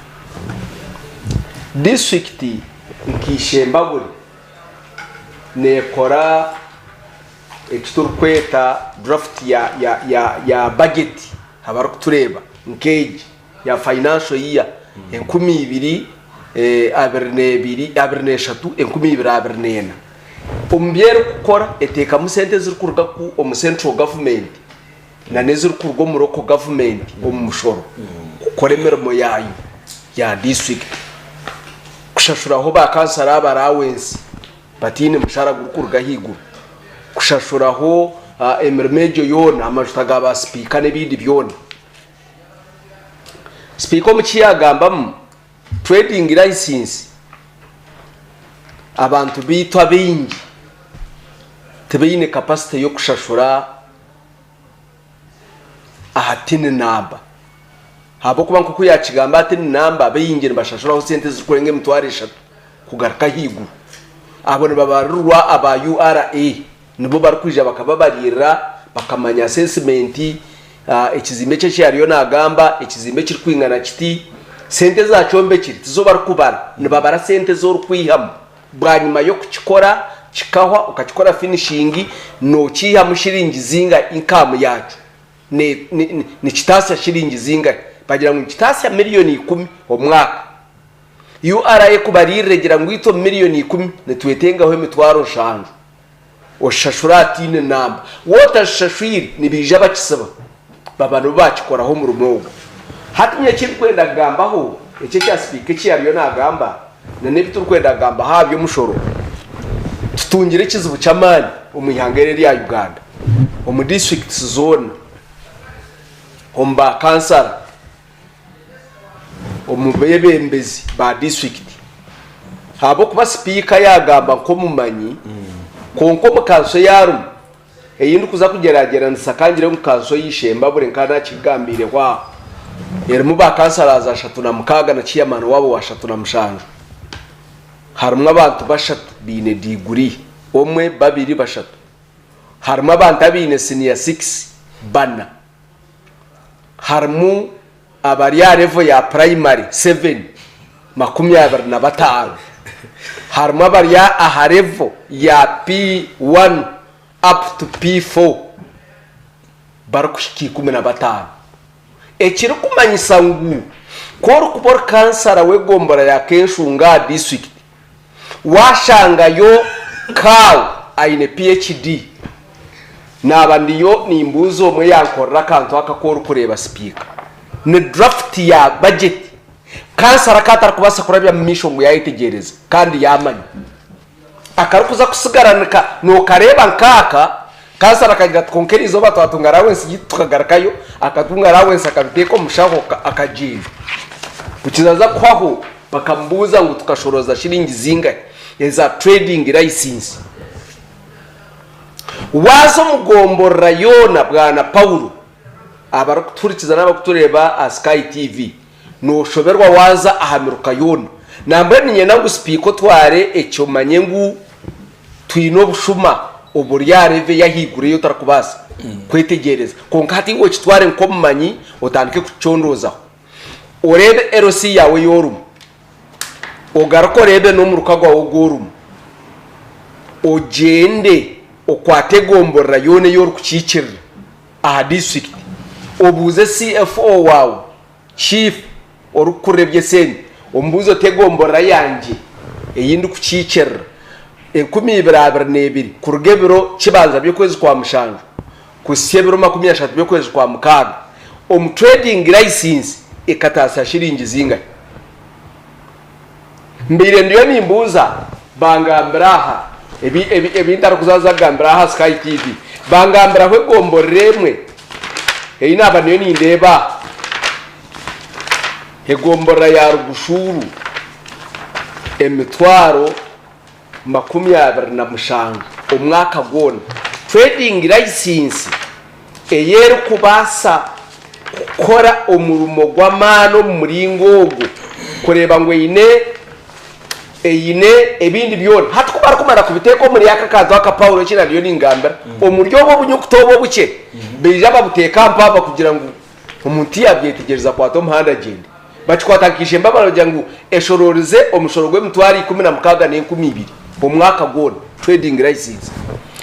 district nkishemba buri nekora ekiturkweta draft ya budget habaru kutureba nkeji ya financial year 2022 2023 umbyero gukora eteka mu sente zirikuruga ku central government na nezirikuruga mu local government umushoro ukora imirimo yayo ya district kushashuraho bakansara abarawensi batine mushara gukuruga higuru kushashuraho emermejo yona amajuta gaba speaker nebindi byona speaker mu kiyagamba mu trading license abantu bitwa bingi tebeyine capacity yo kushashura ahatine namba habo kuba nko kuyakigamba atine namba beyingire bashashuraho sente zikurenge mutware 3 kugaraka higu abone babarurwa aba URA nibo barkwija bakababarira bakamanya assessment ekizimbe cye cyariyo nagamba ekizimbe kiri kwingana kiti sente za chombe kiri tizo barukubara nibabara sente zo rukwihamo bwanyuma yo kukikora kikahwa ukakikora finishing no kiha mushiringi zinga income yacu ni kitasi shiringi zinga bagira ngo kitasi ya miliyoni 10 omwaka URA kubarirregera ngo ito miliyoni 10 netwetengaho emitwaro 5 oshashuratine namba wota shashwiri nibije bakisaba babano bakikoraho mu rumogo hatimye kikwenda gambaho ece cya speaker cyariyo nagamba na nebitu kwenda gamba habyo mushoro tutungire kizibu cyamani umuyangereri ya Uganda mu district zone omba kansara omubebembezi ba district habo kuba speaker yagamba ko mumanyi konko mukanso yaru eyindi kuza kugeragera nsakangire mu kanso yishemba bure nkana kigambire kwa yerimo ba kansara za 3 na mukaga na chairman wabo wa 3 na mushanju harumwe abantu bashatu bine diguri omwe babiri bashatu harumwe abantu abine senior 6 bana harmu abari ya level ya primary 7 25 harumwe abari ya aha level ya P1 up to P4 barukushiki 15 ekiri kumanyisa ngu koro kubor kansara wegombora ya kenshunga district washanga yo kaw aine PhD nabandiyo nimbuzo omwe yankorera kantu akakora kureba speaker ne draft ya budget kansara katara kubasa kurabya misho ngo yayitegereza kandi yamanye akarukuza kusigaranaka no kareba nkaka kansara kagira tkonkerizo batwatunga rawensi gitukagarakayo akatunga rawensi akabiteko mushaho akajinja kukizaza kwaho bakambuza ngo tukashoroza shilingi zingahe eza trading license wazo mugomborora yona bwana Paulo abarakuturikiza n'abakutureba Sky TV no shoberwa waza ahamiruka yona nambe ninye nangu spiko tware ecyomanye ngu twino bushuma oburyareve yahigure yo tarakubasa kwetegereza konka hati ngo kitware nkomanyi otandike kucondoza orebe RC yawe yorum ogarako rebe no murukagwa wogorum ogende okwate gomborora yone yor kucicira aha district obuze CFO wawe chief orukurebye sen ombuzo tegomborora yanje eyindi kucicira 12 kurugebiro kibanza byo kwezi kwa mushanga kusyebiro 13 byo kwezi kwa mukaga trading license ikatasa shilingi zingahe mbire ndiyo nimbuza bangambraha ebi ndara kuzaza gambraha Sky TV bangambra hwe gomboremwe einaba niyo nindeba hegombora ya rugushuru emitwaro 25 umwaka gona trading license eyero kubasa kora umurumo gw'amano muringogo kureba ngo eyine ebindi byona hatukubara kumara kubiteko muri yakakazo aka Paulo kina niyo ningambara umuryobo bunyukutobo buke beja babuteka mpaba kugira ngo umuntu yabyetegereza kwa Tom Handa gende bacikwatakishe mbabaro ngo eshororize omushorogwe mutwari 16 n'12 umwaka gona trading license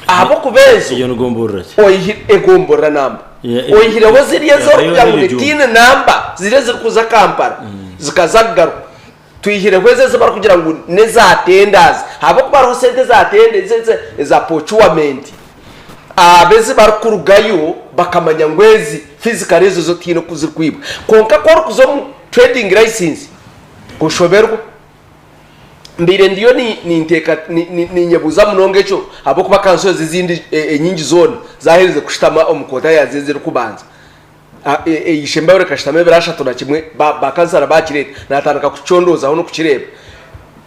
abo kubezo
iyo ngomborora
egomborora namba oyihireho ziriye zo yangu tine namba zireze kuza Kampala zikazagaru tuyihire kweze bari kugira ngo neza tenders abo kubaraho sente za tenders za procurement abeze bari kurugayo bakamanya ngwezi physical zo tino kuzirkwiba konka ko kuzo trading license kushoberwa mbire ndiyo ni nteka ni nyebuza munongecho abo kuba kanso zizindi enyingi zone zaherize kushitama omukota yazezere kubanza ishembere kashitame birashatu na kimwe bakansara bakireta natandika kucondoza hono kukireba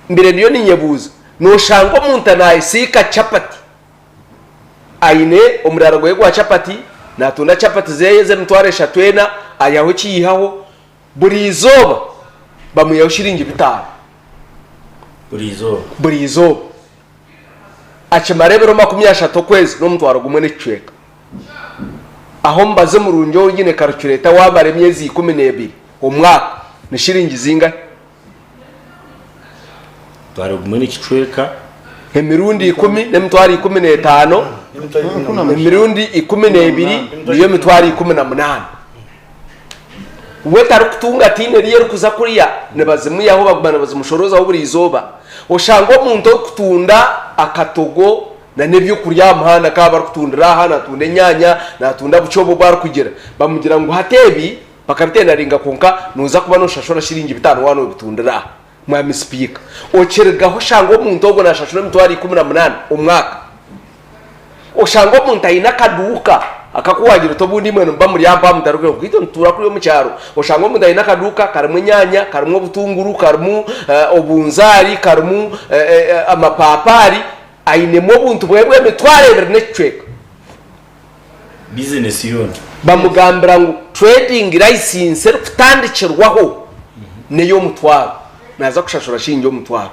mbire ndiyo ni nyebuza no shango munta naisika chapati aine omuraro gwe gwa chapati natunda chapati zeyeze mtware shatwena ayaho kiyihaho buri izoba bamuyaho shiringi bitano burizo achimarebero 30 kwezi no mutwaro gumwe n'icweka aho mbaze mu runjo nyine calculator wabare myezi 12 umwaka ni shiringi zinga
twaro gumwe n'icweka
emirundi 10 n'emutwari 15 emirundi 12 niyo mitwari 18 wetari kutunga tine riye rukuza kuriya nebazimu yaho bagumana bazimushoroza ho buri izoba oshango muntu kutunda akatogo na nebyo kurya muhanda ka bar kutundira hana tunde nyanya na tunda bucobo bar kugira bamugira ngo hatebi bakabitenda ringa konka nuza kuba no shashora shiringi bitano wano bitundira mwami speaker ocherga ho shango muntu ogo na shashora mutwari 18 umwaka oshango muntu ayina kaduka akakuwagira tobundi mwene mba muri yamba mutaruke kwito ntura kuri mu cyaro oshango mudayi nakaduka karimo nyanya karimo butunguru karimo obunzari karimo amapapari ainemo buntu bwebwe mitware necweka
business yone
bamugambira ngo trading license kutandikirwaho neyo mutwaro naza kushashura shinge yo mutwaro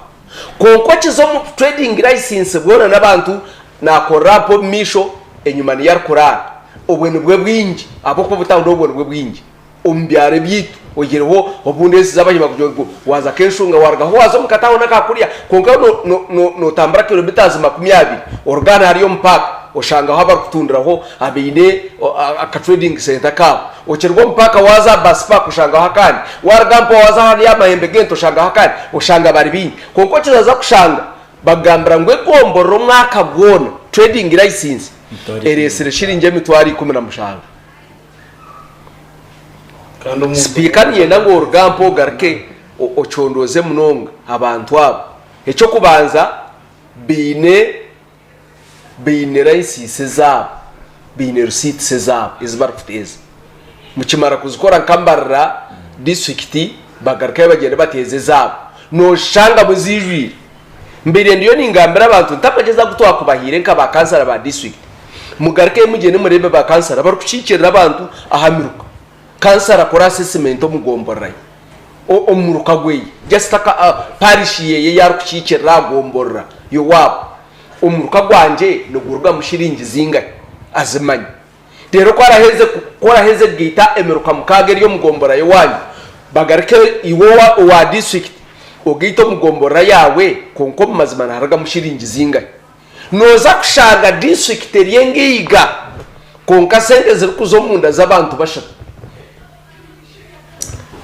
konko kizo mu trading license bwona nabantu nakorapo misho enyuma ni yarkorana obwene bwe bwingi aboko butando obwene bwe bwingi ombyare byitu ogireho obundesi zabanyima kujongo waza kenshunga warga ho wazo mukataho nakakuriya konka no tambara kilometers 20 organa hariyo mpaka oshanga haba kutundiraho abine aka trading center ka ocherwa mpaka waza baspa kushanga hakani warga mpo waza hani ya mahembe gento shanga hakani oshanga bari bingi konko kizaza kushanga bagambira ngwe gomborora mwaka bwona trading license eresere shiringe mitwari 15
kandi
speaker yenda ngo orgampo garke ocondoze munonga abantu abo eco kubanza bine license zabo bine receipts zabo izbarfuteza mukimara kuzikora nkambarra district bagarka bagende bateze zabo no shanga muzijwi mbere ndiyo ningambira abantu ntapageza gutwa kubahire nka kansara ba district mugarike mugene murebe ba kansara bari kucikirira abantu ahamiruka kansara kora assessment omugomborra omuruka gwe just parish ye yari kucikirira gomborra yo wabo umuruka gwanje no guruga mushiringi zinga azimanye rero kwaraheze gita emeruka mukage ryo mugombora yo wanyu bagarike iwo wa district ogito mugombora yawe konko mazimana haraga mushiringi zinga noza kushanga district yengiga konka sente zirikuzo munda z'abantu bashaka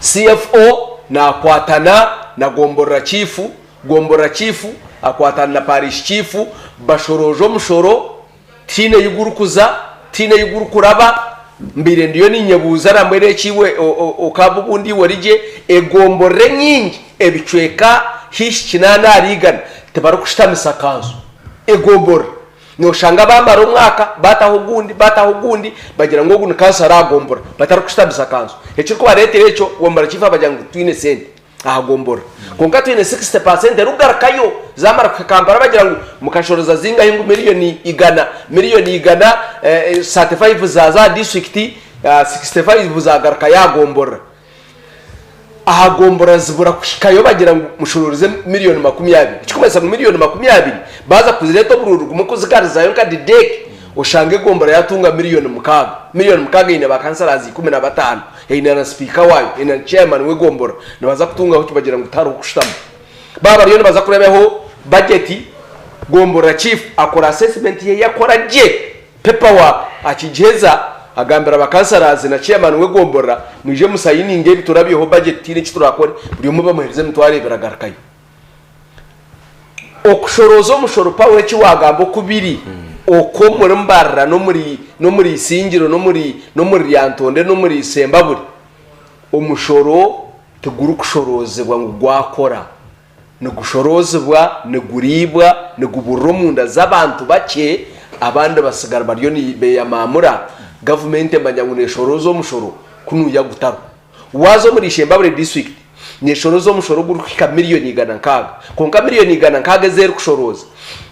CFO na kwatana na gombora chifu akwatana na parish chifu bashorojo mushoro tine yugurukuza tine yugurukuraba mbire ndiyo ni nyebuza rambere chiwe okabubundi warije egombore nyingi ebicweka hishinana arigana tebaro kushtamisa kanzu egombore no shanga bamara umwaka batahugundi bagira ngo gune kansara agombora bataro kushtamisa kanzu ecyo baretere ecyo gombora chifa bagira ngo twine sente ahagombora konka twine 60% rugarakayo zamara kukambara bagira ngo mukashoroza zinga hingu miliyoni igana 35 za district 65 zagaraka yagombora ahagombora zibura kushikayo bagira ngo mushororize miliyoni 20 ikikomeza mu miliyoni 20 baza kuzireto bururu mukuzigariza yo kandi deke ushange gombora yatunga miliyoni mukaga ine bakansarazi 15 ina na speaker wayo ina chairman we gombora nabaza kutunga ho kibagira ngo utaru kushitama baba ryo baza kurebeho budget gombora chief akora assessment ye yakora je paperwork akigeza agambira bakansarazi na chairman we gombora mwije musayininge biturabiho budget ine kiturakore buri mu bamuhereze mutware biragarakayo okushorozo mushoro pawe kiwagambo kubiri oko muri mbarra no muri singiro no muri yantonde no muri sembaburi umushoro teguru kushorozebwa ngo gwakora no gushorozebwa ne guribwa ne guburumunda z'abantu bake abandi basigara bariyo ni be yamamura government manyangune shorozo mushoro kunuya gutaro wazo muri sembaburi district ni shorozo mushoro gurukika miliyoni igana nkaga konka miliyoni igana nkaga zeru kushoroza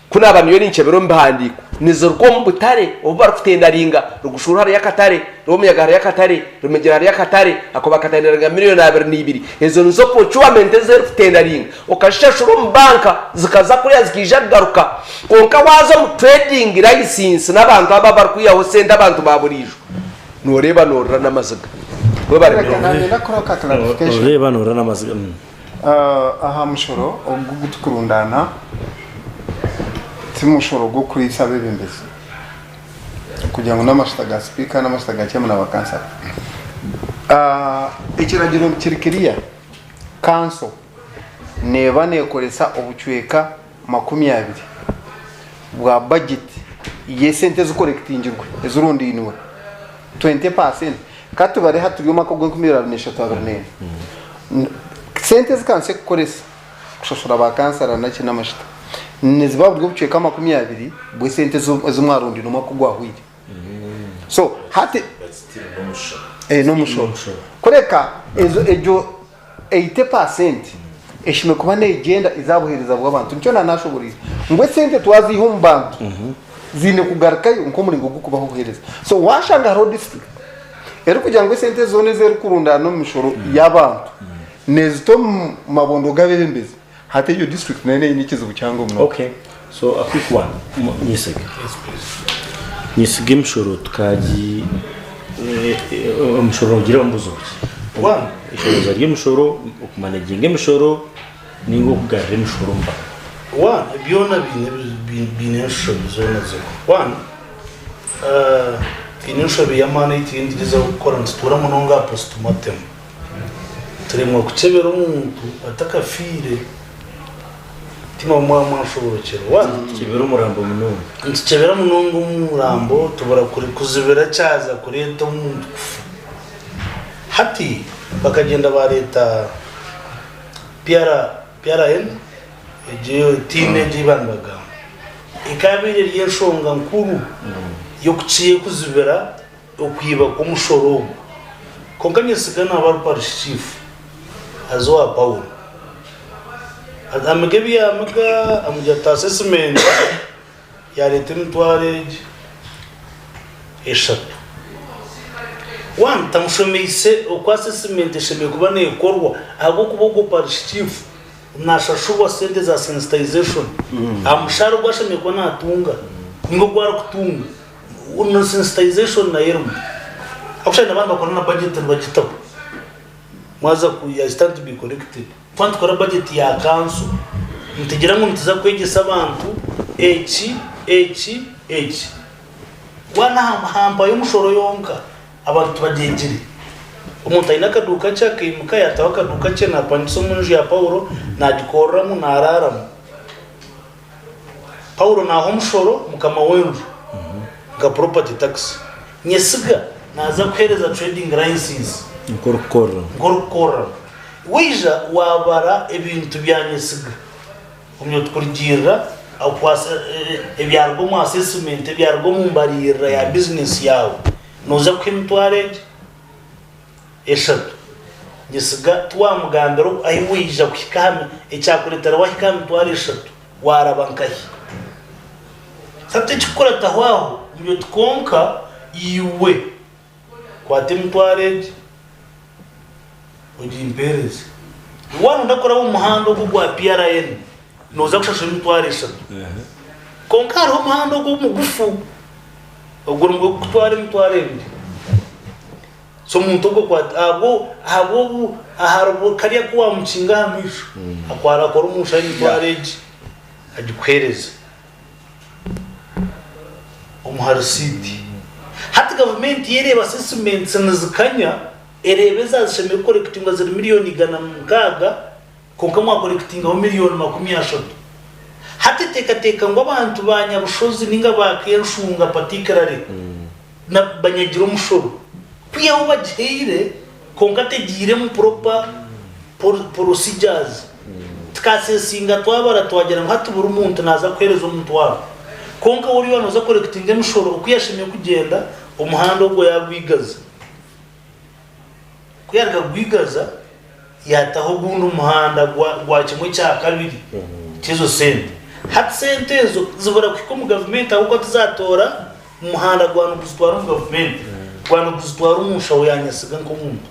kuna abantu yo nincebero mbahandiko nizo rwo mbutare obar kutendaringa rugushura hari yakatare romuyaga hari yakatare rumegera hari yakatare akoba kataniraga miliyoni 22 ezo nizo procurement zeru kutendaringa okashashuro mbanka zikaza kuri azikijagaruka konka wazo mu trading license n'abantu ababar kuyaho senda abantu baburijo noreba norra namazaga
reba norra namazaga
aha mushoro ogutukurundana mushoro go kuri sabe bembeze kugira ngo namashitaga speaker namashitaga cyemana bakansa ikiragiro kirikiriya kanso neba nekoresa obucweka 20 bwa budget ye sente zo collectingirwe ezurundi inwe 20% katubare hatuguma ko gwe taberne sente zikanse koresa kushashura bakansara naki namashita nizibabwo buceka 20 bwe sente z'umwarundi noma kugwahwire so hati no mushoro koreka ejo 80% eshime kuba negenda izabuhereza bw'abantu nicyo nanashoborira ngwe sente twaziho mbantu zine kugarakayo nko muri ngo kubaho buhereza so washanga road district ero kugira ngo sente zone zeru kurunda no mushoro y'abantu nezito mabondo gabembeze hate yo district nene nikizo bucyango mno.
Okay, so a quick one nisige mshoro tukaji mshoro ngira mbuzo
one
ishoro zari mshoro okumanaging mshoro ningo kugarre mshoro mba
one biona bine shoro zona zo one inyusho biyamana itindiriza gukora nstura munonga postumatem turimo kucebera umuntu atakafire tima mwashobokera one
kibera umurambo munonga
ncebera munonga umurambo tubara kuri kuzibera cyaza kuri leta umuntu hati bakagenda ba leta PRN ejo teenage bandaga ikabire ryeshonga nkuru yo kuciye kuzibera okwiba ko mushoro konkanye sigana aba parish chief azo Abaho amagebi yamaga amujya assessment ya leta imitware eshatu tamushomeyise uko assessment ishemiye kuba nekorwa ahubwo kubogo parishifu nashashuwa sente za sensitization amusharo gwashemiye ko natunga ningo gwara kutunga una sensitization na yermu akushana abantu bakora na budget bagitabo mwaza ku ya stand to be collected fund kora budget ya council mtegera ngo mtiza kwegesa abantu wana hamba y'umushoro yonka abantu bagengere umuntu ayina kaduka cyake mukayata wakaduka cye na pandiso munju ya Paulo na dikoramo na araramo Paulo na homushoro mukama wenju nga property tax nyesiga naza kwereza trading license ngorokora wija wabara ebintu byanyesiga umyo tukurigira akwasa ebyargo mu assessment ebyargo mu mbarira ya business yawe noza kwimtware eshatu nyesiga twamugambero ayi wija kwikame ecyakuretera wahikame tware eshatu warabankahi sabte chikora tahwaho myo tukonka iwe kwate mtware ujimpereze wanu ndakora mu muhando gwa PRN noza kushasha mtware eshatu konkaro muhando gwo mugufu ogoro ngo kutware mtware so muntu go kwa abo aharbo kariya kuwa mucinga hamisho akwara kora umushayi mtwareji agikwereza umuharasiti hati government yereba assessments nzikanya erebeza zisheme collecting za miliyoni gana mukaga konka mwa collecting ho miliyoni 30 hati teka ngo abantu banyabushozi ninga bakenshunga particularly na banyagira umushoro pia ubagire konka tegire mu proper procedures tkasesinga twabara twagera hati buri umuntu naza kwereza umuntu wabo konka uri wanoza collecting umushoro ukuyashimye kugenda umuhanda ubwo yagwigaza kuyarga gwigaza yataho gundo umuhanda gwa kimwe cya kabiri kizo sente hat sente zo zibura kwiko mu government ahubwo tuzatora umuhanda gwano kuzitwara mu government gwano kuzitwara umushawo yanyasiga nko muntu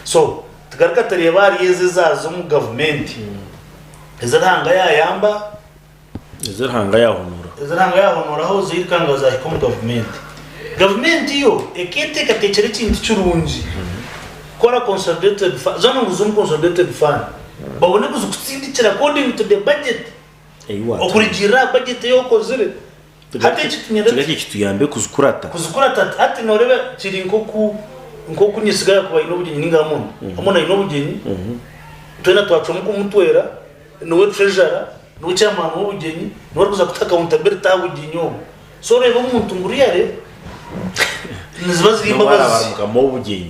so tugaruka tariye bari yeze zazo mu government ezaranga yayamba
ezaranga yahonora
aho zirikanga za hiko mu government yo ekete katechere kintu cyurunji kora consolidated fund zano nguzum consolidated fund babone kuzukutsindikira according to the budget okurigira budget yo kozire hate kinyenda
kituyambe kuzukurata
ati norebe kiri nkoku nyisiga kuba inobugenyi ningamuntu amona inobugenyi twena twacoma kumutwera nowe treasurer no chairman w'ubugenyi no kuza kutaka accountability y'ubugenyi so reba umuntu nguriyare nizibazirimo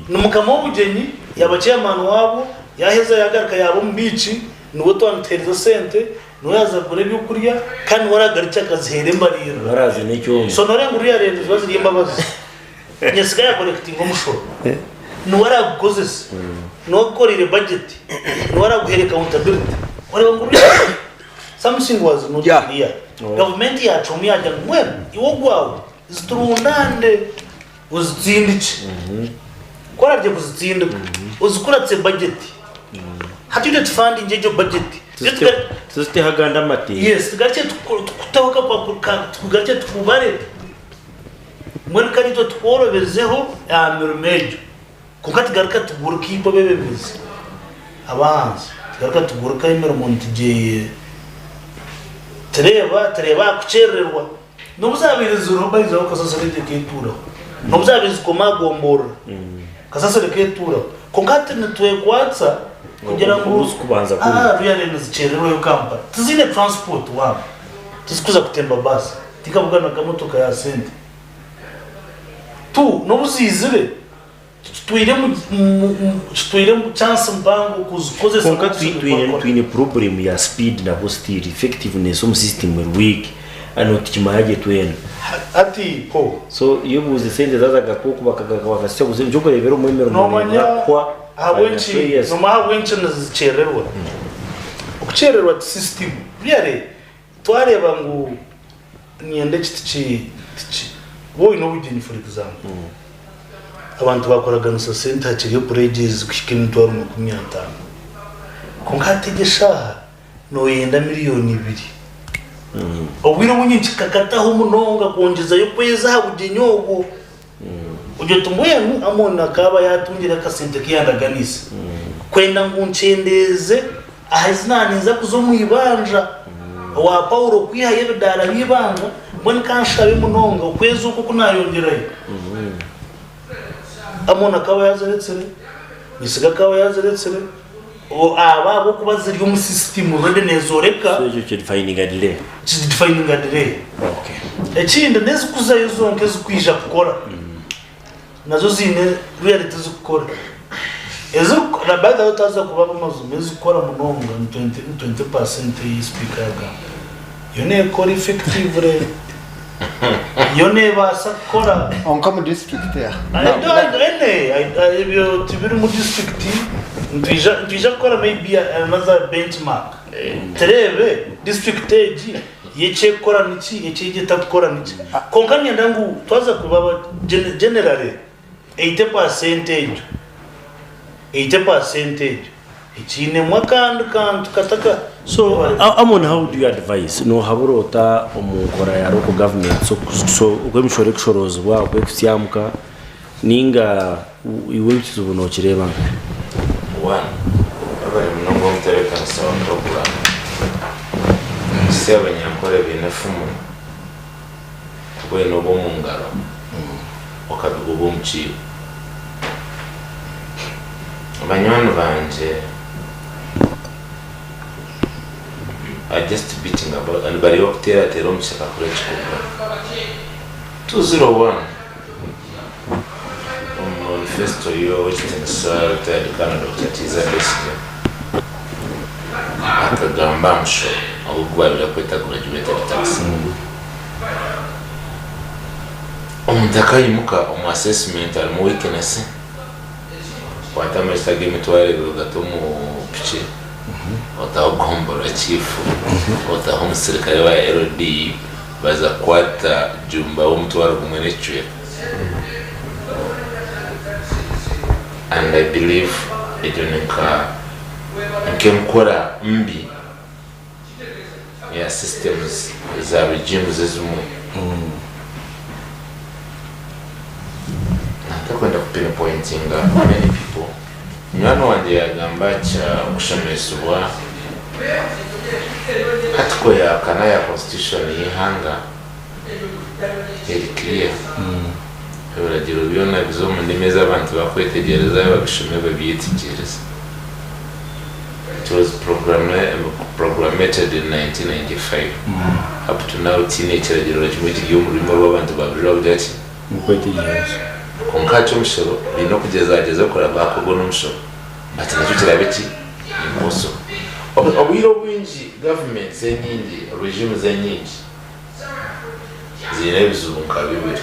numukamo w'ubugenyi yaba chairman wabo yaheza yagaruka yabo mbici nuwo twantereza sente no yazagure byo kurya kandi waragaritse akazihere mbarira
barazi n'icyo
so nore nguriya rero nizibazirimo bazi nyesiga ya collecting umushoro no waragukozese no korire budget no waraguhereka accountability wari nguriya something was not clear government ya chomi ya jangwe iwo gwawo ziturundande uzitsindice kora kuzitsinda uzikuratse budget hatuje tufandi njejo budget
tuzite haganda mati
yes tugace tukutahoka tugace tukubare mwene kanito tworobezeho ya mirumejo kukati garuka tuguruka ipo bebebeze abanza garuka tuguruka imero montije tereba kucererwa nobuzabiriza urobayiza ukasasarije ketura nobuzabiriza komagombora kasasare ketura konkate nitwe kwatsa kugira ngo
kubanza
ruyane zicererwa yo kampa tuzine transport wabo tuzikuza kutemba basi tikabugana kamotoka ya sente tu nobuzizire tuire mu chance mbango kuzikozesa
konka twine problem ya speed na booster effectiveness of system weak anoti kimaje twene
ati po
so iyo buze sente zazaga kuko bakagakabakasya buze njoko revero muri mero
kwa awenchi no ma awenchi nazichererwa kuchererwa system byare twareba ngo nyende kiti boy no within for example abantu bakoraga no center hakiri pledges kushika imitwaro 50 ko ngategesha no yenda miliyoni 2 obwira bunyinshi kakataho munonga kongeza yo kweza habugenyogo ujyo tumbuye amona kaba yatungira kasente kiyandaganisa kwenda nguncendeze ahazinaniza kuzo mwibanja wa Paulo kwihaye bidara bibanga mbone kanshabe munonga ukwezi uko kunayongerayo amona kaba yazeretsere bisiga kaba yazeretsere o ababo kubaziri yo mu system rende nezoreka
so cyo defining a delay
okay ekindi nezikuzayo zonke zikwija kukora nazo zine reality zikukora ezo rabada utaza kuba bamazu mezikora munonga 20% speaker yone kora effectively yone basa kora
on come district ya
I ibyo tibiri mu district ndija kora maybe another benchmark terebe district age yeche kora niki yeche gita kora niki konkanya ndangu twaza kuba generally 80% ichine mwakandi kantu kataka
so amon how do you advise no haburota omukora ya local government so ukwemshore kushorozwa ukwekusyamka ninga iwe bikizubuno kireba
one abari munongo mtereka sawa program sebe nyankore binefumu kubwe no bomungaro okabigo bomchi abanywana banje are just beating about and bari okutera tero mshaka kure chikuba 201 manifesto yo which is Canada tatiza basic akagamba msho ahubwo kweta graduate tax omutakayimuka omu assessment al mu weakness watamesta game tware gato mu piche rw'egomborora chifu umusirikare wa LD baza kwata jumba w'umutwaro kumwe n'icwe and I believe idonika nkemkora mbi ya systems za regimes zimwe natakwenda kupinpointinga many people nyano wanje yagamba cha kushamesubwa hatiko ya kana ya constitution yihanga iri clear uragiro byona bizo mu ndimi z'abantu bakwetegereza babishime babyitegereza. It was programmated in 1995 up to now teenage ragiro kimwe y'umurimo w'abantu babira budati
mukwetegereza
konkacho mshoro bino kugeza kora bakogo n'umshoro ati nacyo kirabeki imposo obwiro bwinji government zenyingi regime zenyingi zine bizunguka bibiri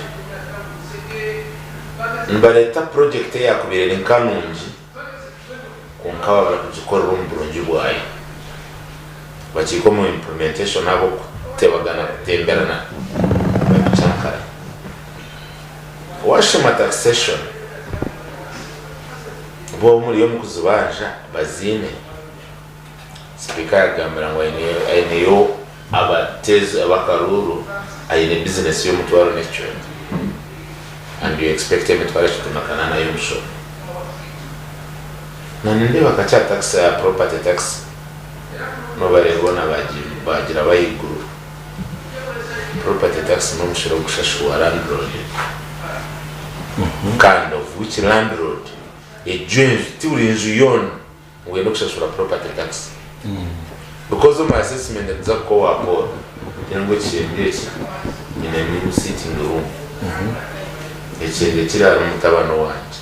mbaleta project yakubirira nkanungi konkawa bakukora rumburungi bwayo bakikomo implementation abo kutebagana kutemberana bakuchankara washima taxation bo muri yo mukuzubanja bazine speaker yagambira ngo ayineyo abateze abakaruru ayine business yo mutwaro n'icyo and you expect him to tumakana na yumsho na ninde bakacha tax ya property tax no barebona bagira bayiguru property tax no mushiro gushashwa landlord kind of which landlord a joint turinzu yon we no kushashwa property tax because of my assessment that zako wapo ngo chiyendeki in a new sitting room ekenge kiraro mutabano wanje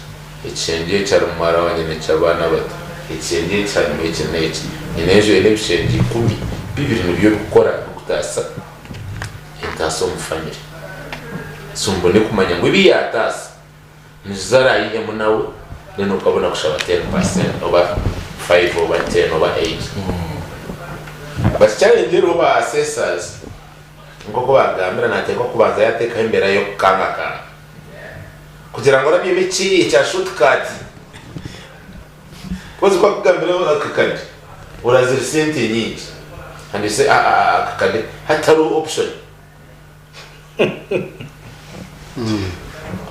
ekenge cyaro mwara wanje n'cyabana bato ekenge cyaro meke neke inejo ene bishengi 10 bibiri n'ibyo gukora kutasa entaso mu family sumbone kumanya ngo ibi yatasa nizara yiye munawe neno kabona kushaba 10% over 5 over 10 over 8 but challenge rero ba assessors nk'uko bagambira nateka kubanza yateka imbere yo kanga kugira ngo arabye miki cya shortcut kozi kwa kugambira akakandi urazira sente nyinshi and you say akakandi hatari option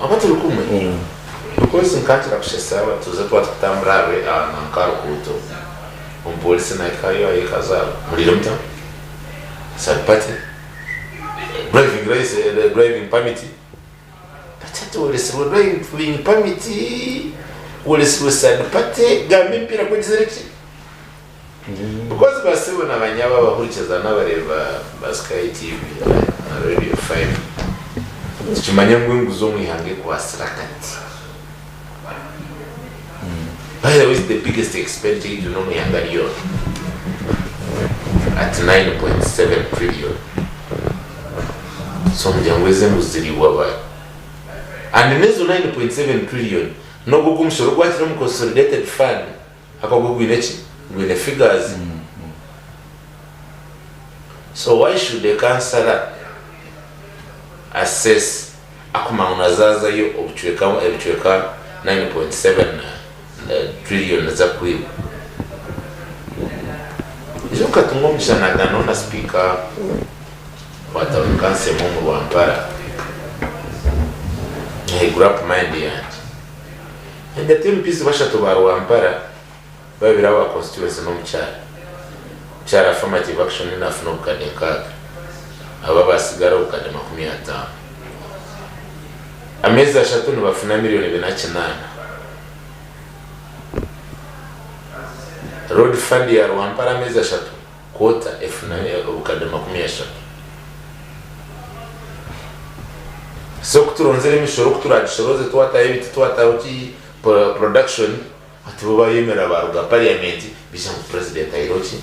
abaturu kumwe because nkatira kushesaba tuza twatamburawe nankaro kuto umpolisi naikayo ayikaza muliro mta sapate driving race driving permit tatatu ulisiru driving permit ulisiru sapate gambe mpira kwa direct because basibo nabanyaba bahurikiza n'abareba Sky TV na Radio 5 chimanya ngwengu zo mwihange kwa strakati. By the way, is the biggest expenditure you know Mwihangario at 9.7 trillion. So mjangweze muziriwa ba. And nezo 9.7 trillion no gugu mshoro kwa chira consolidated fund akagugu inechi ngwene figures. So why should the councillor assess akuma unazaza yo obchweka 9.7 trillion za kwiba? Izo katungomisha na ganona speaker watawikanse mu Rwampara grew up mind yanjye and the team piece bashatu ba Rwampara babira ba constituency no mcyara affirmative action enough no kadeka aba basigara ukade 50 amezi ashatu ni bafuna miliyoni 28 road fund ya Rwampara amezi ashatu quota efuna ukade 30 so kuturonzera imishoro kuturagishoroze twataye biti twatawuki production ati bo bayemera baruga parliament bisha mu president ayiroki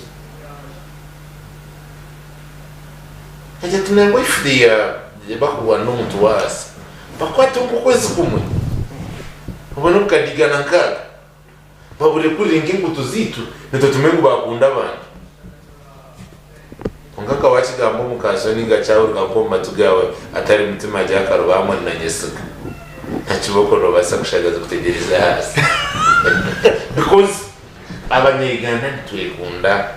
ejya tunengo ifdiya bakuwa no muntu wasi bakwata ukwezi kumwe ubona ukadigana nkaga babure kuringa ingutu zitu neto tumengo bakunda abantu ngaka wachigambo mukazo ninga chawo ngapomba tugawe atari mutima jakaro bamwe na nyesuka nachiboko no basa kushagaza kutegereza hasi because abanyegana twekunda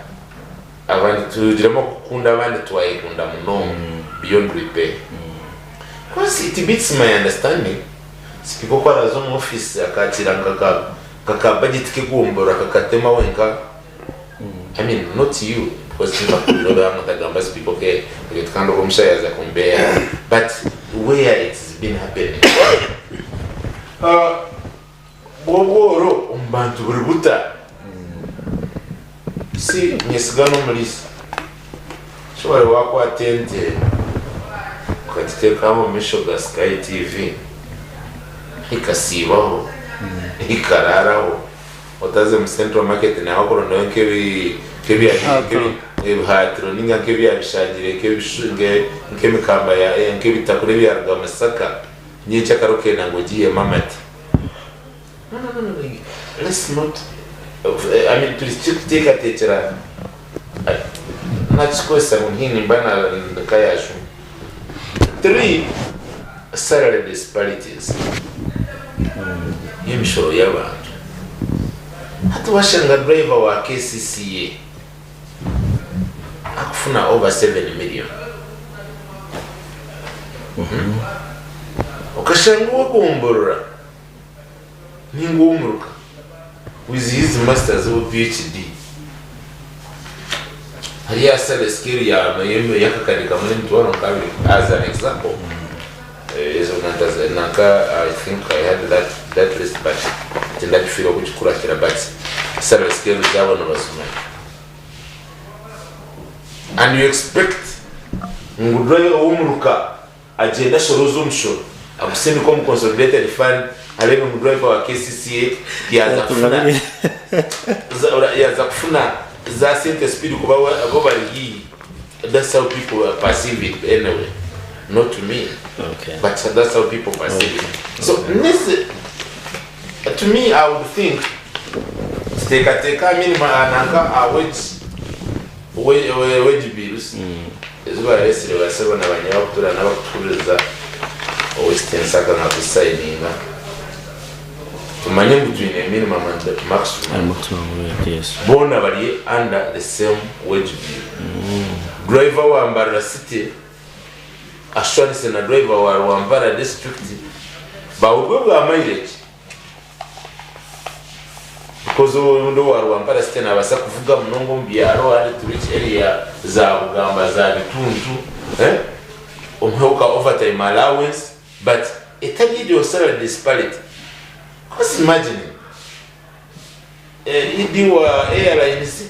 abandi tujiramo kukunda abandi twayekunda muno beyond repair because it beats my understanding sipiko kwa razo mu office akatira kaka budget kigumbura kakatema wenka I mean not you because you know that people get kind of umshaya za kumbea but where it's been happening boboro umbantu buributa si nyesigano mulisa shobora wako atende kwatiteka mu mishoga Sky TV ikasibaho ikararaho otaze mu Central Market na hakoro no kebi hatro ninga kebi abishangire kebishunge nkemikamba ya nkebitakure byarga masaka nyicha karoke nangogiye mamati no let's not I mean to take a teacher not kosa munhini bana kayashu 3 salary disparities yimshoro y'abantu hatu washanga driver wa KCCA akufuna over 7 million okashanga rw'egomborora ningumuruka with his masters of PhD hariya sale skill ya yakakadika muri mtwaro kabiri as an example is naka I think I had that list but tinda feel which kurakira but sale skill zabo no basuma and you expect ngudroye umuruka agenda shorozo mshoro abusemi ko mu consolidated fund alebe mu driver wa KCCA yaza kufuna za sente speed kuba abo bari that's how people perceive it anyway not to me
okay
but that's how people perceive it so this to me I would think take minimum ananga awage wejibirusi izuba resire basabona abanyabakutura n'abakuturiza Western saka nka kusayininga tumanye between a minimum and the maximum
yes
bona bari under the same wage bill driver wa Mbara city ashwani na driver wa Mbara district bawubwe bwa mileage because ndo wa Mbara city nabasa kuvuga munongo mbyaro ari turichi area za Bugamba za Bituntu umhoka overtime allowance but itagiye salary disparity. Because imagine idi wa airlines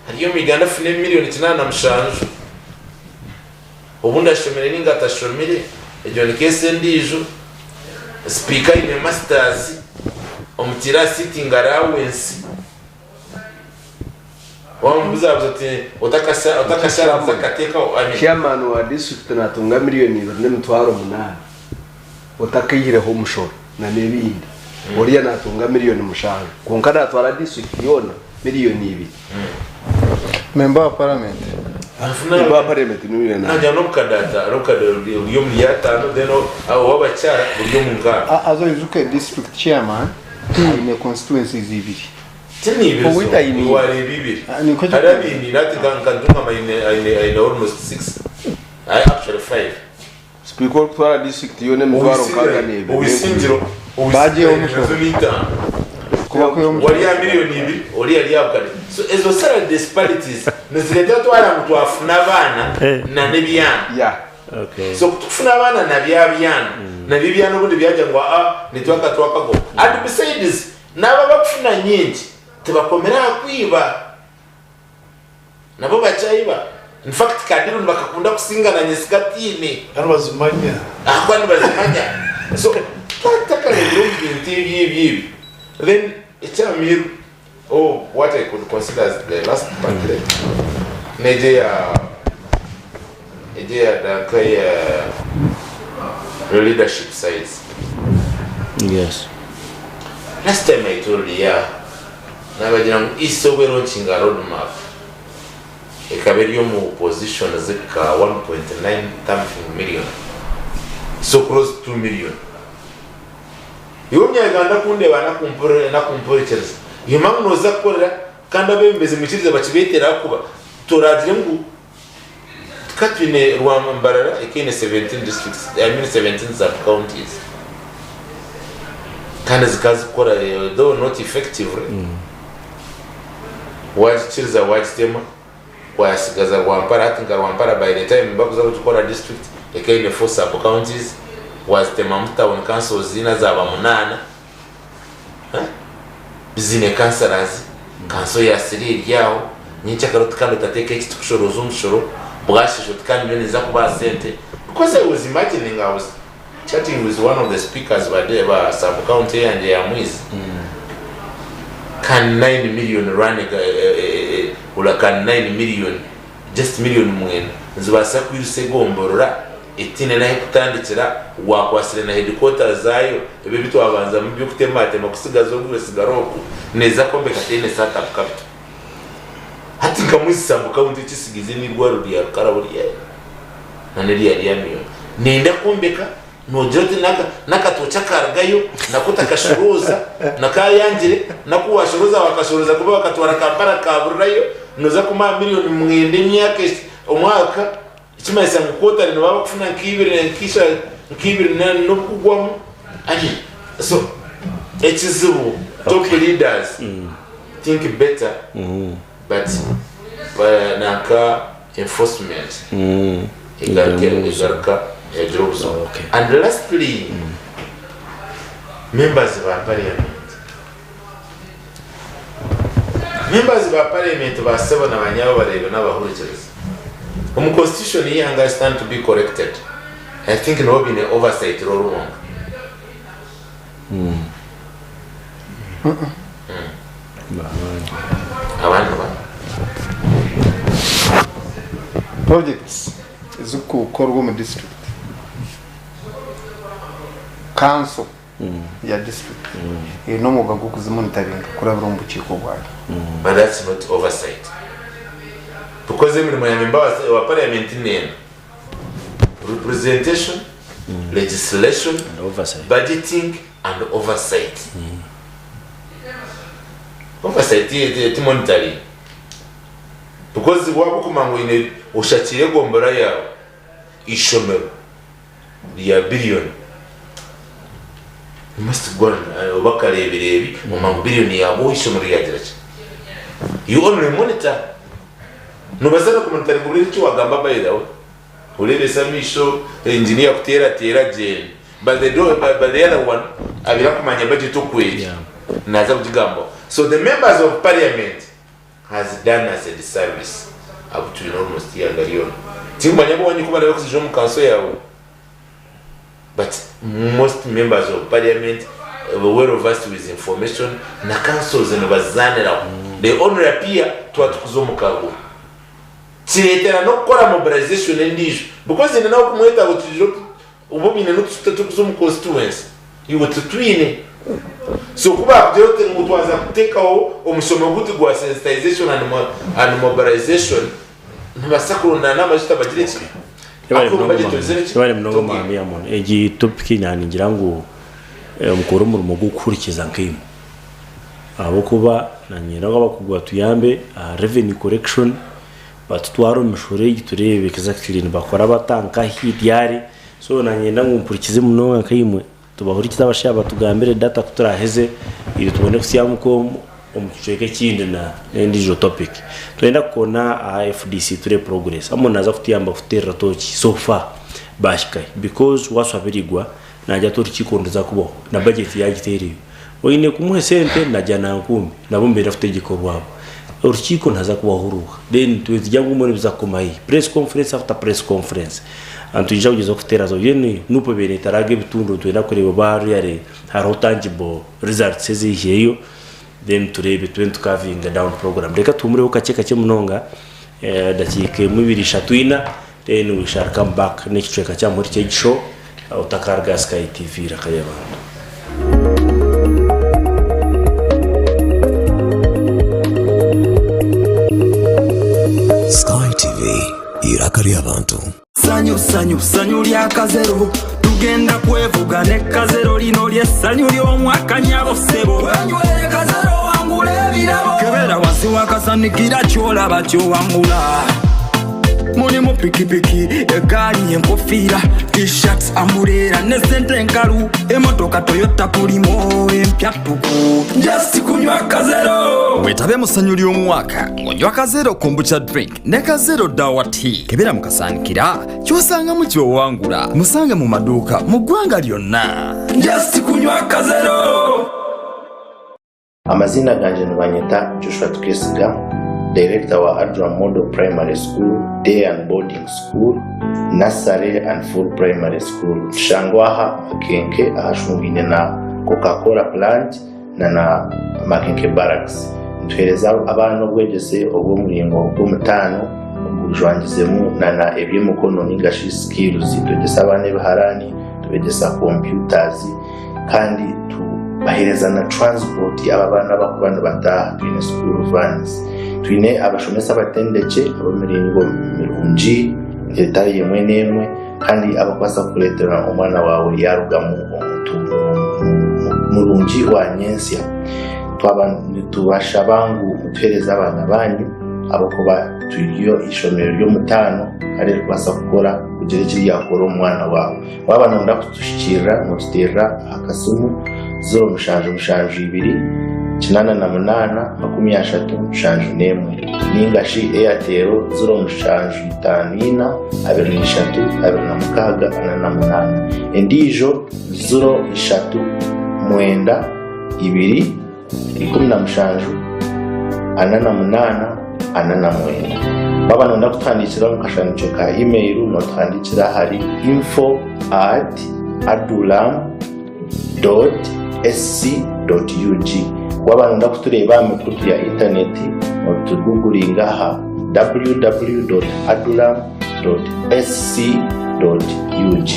hariyo miganda fune miliyoni 85 ubundi ashomere ninga atashomere ejo nikese ndijo speaker ine masters omutira sitting allowance wambuza ati utakashara zakateka
chairman wa district natunga miliyoni 2.8 utakiyireho umushoro na nebindi Oriya natunga miliyoni mushanga konka natwara district yona miliyoni 2
member of parliament
member of parliament ni na
najya no kadata yo mu yatano then wabachara buryo munga
azo izuke district chairman in constituencies ibiri
tini bizo
Uwita ini
wale bibiri
ni ko
harabi ni nati kantunga ine almost 6 I actually 5
speaker twara district yone mvaro kaga nebe
ubisinjiro
baje omusho
wali ya miliyoni 2 oli yali yakale so ezo salary disparities nezileta twala mtu afuna bana na nebyana
yeah
okay
so kufuna bana na byana na bibyana ubundi byaje ngo nitwaka go and besides naba bakufuna nyingi tebakomera kwiba nabo bachayiba in fact kadiru bakakunda kusingana nyesikatini
arabazimanya
akwani bazimanya so tataka lero bintu then ichamir what I could consider as the last part nejeya da kaya leadership sides.
yes
Last time I told you nabagira ngo isogwero nshinga roadmap ekabiri yo mu position zika 1.9 something million so close to 2 million yomya ganda kunde bana kumpore chelsea yimang noza korera kanda bembeze mukiriza bakibetera kuba toragire ngo katwine rw'ambarara ekine 17 districts I mean 17 sub counties kandi zikazi kora though not effectively wachiriza wachitema wasigaza rwampara hatinga rwampara by the time bakuza gukora district ekine 4 sub counties was the town council zina zaba 8 bizine councillors council ya siri yaho nyicha karoti kandi tateke iki tukushoroza umushoro bwashisho kandi neza kuba sente because I was imagining I was chatting with one of the speakers by the sub county and ya mwizi can 9 million run ula can 9 million just million mwene nzibasa rw'egomborora etine nahe kutandikira wakwasire na headquarters zayo ebe bitu abanza mu byo kutematema kusigaza ubwo sigaroku neza kombe katene startup capital hati kamwisi sambu county kisigize ni rwaro ya karaburiye naneli ya miyo nenda kombeka nojote nakatocha kargayo nakutakashuruza nakayangire nakuwashuruza wakashuruza kuba wakatwara kampara kaburayo noza kuma miliyoni mwende myaka omwaka ikimayisa ngukota rino baba kufuna nkibiri no kugwamo ani so ekizibu top leaders think better but naka enforcement igarka jobs and lastly members of parliament basaba nabanyabo barebe n'abahurikiriza constitution here understand to be corrected. I think no be an oversight or wrong.
projects zikukorwa mu district council ya district no muga gukuzimonitoring kuri burumbuciko bwayo
but that's not oversight. because emirimo ya member wa parliament nene representation, legislation,
and oversight,
budgeting and oversight. Oversight is monetary. Because wako kumangu ine ushachire gombora ya ishomero ya billion. You must go obakareberebi umangu billion ya bo ishomero ya dirachi. You only monitor. No basana kumonitari nguri cyo wagamba bayirawo. Ulele samisho engineer kutera je. But the other one abira kumanya budget okweli. Naza kujigambo. So the members of parliament has done us a disservice up to almost year ngariyo. Timanya bo wanyi kuba leko sijo mu council yawo. But most members of parliament were well versed with information na councils and bazanira. They only appear to atukuzo mukago. Tiretera no kora mobilization endijo because in now kumweta gotijo ubomine no tutukuzo mu constituency. You were to twine. So kuba byote ngutwaza kutekaho omusomo guti gwa sensitization and mobilization nibasakuru na namashita bagireki
yabari mnogo mami yamone egi topic nyani ngira ngo mukoro mu gukurikiza nkimo abo kuba na nyira bakugwa tuyambe revenue correction batutwaro mishore giturebe exactly bakora batanka hidyari so na nyenda ngumpurikize muno nkayimwe tubahurikiza abashaba tugambire data kuturaheze iri tubone kusiyamuko omucweke kindi na ndijo topic twenda kona FDC ture progress amunaza kutiyamba kutera tochi so far bashkai because wasabirigwa najya tori kikondeza kubo na budget yagitereye oine kumuhe sente najana nkumi nabombera futegeko rwabo urukiko ntaza kubahuruka then twizijya ngumuri bizakomayi press conference after press conference antujya kugeza kutera zo yene nupo bene tarage bitundo twenda kureba bari yare haro tangible results zihiyeyo then turebe tukavinga down program reka tumure ukakeka munonga dakike mubiri shatwina then we shall come back next week acha muri cyo show utakarga Sky TV rakayabanda
Sky TV irakari abantu sanyu lya kazero tugenda kwevuga ne kazero lino lye sanyu ly'omwaka nyabo sebo wanyweye kazero wangule ebirabo kebera wansi wakasanikira kyolaba kyowangula mulimu pikipiki egaali enkofiira t-shirts ambuleera ne sente enkalu emotoka Toyota Pulimo empyatuku just kunywa kazero wetabe musanyu ly'omwaka ng'onywa kazero kombucha drink ne kazero dawa tea kebera mukasanikira kyosanga mu kyowangula musange mu maduuka mu ggwanga lyonna just kunywa kazero.
Amazina ganje nibanyeta Joshua Tukesiga, director wa Adra Model Primary School, Day and Boarding School, Nursery and Full Primary School. Shangwaha Makenke ahashungine na Coca-Cola plant na Makenke Barracks. Ntwereza abana bwegese obwo mulingo bw'umutano ubujwangizemu na ebyemukono n'ingashi skills tugesa abana baharani tubegesa computers kandi bahereza na transport y'abana bakubana bataha twine school vans twine abashomesa batendeke abamiringo mirungi ndetaye yemwe nemwe kandi abakwasa kuletera umwana wawe yarugamu murungi wa nyensya tubasha bangu mutwereza abana banyu abakuba tuyo ishomero ryo mutano ari kwasa gukora kugerekiri yakora umwana wawe wabana ndakutushikira mutera akasumu 0-2-8-8-33-1 ningashi Airtel 0-5-2-4-2-8 endijo 0-3-7-8-8-8 baba nonda kutandikira mukashanije ka email no twandikira hari info@adulam.sc.ug wabana ndakutureba amakuru ya internet no tuguguringa ha www.adulam.sc.ug.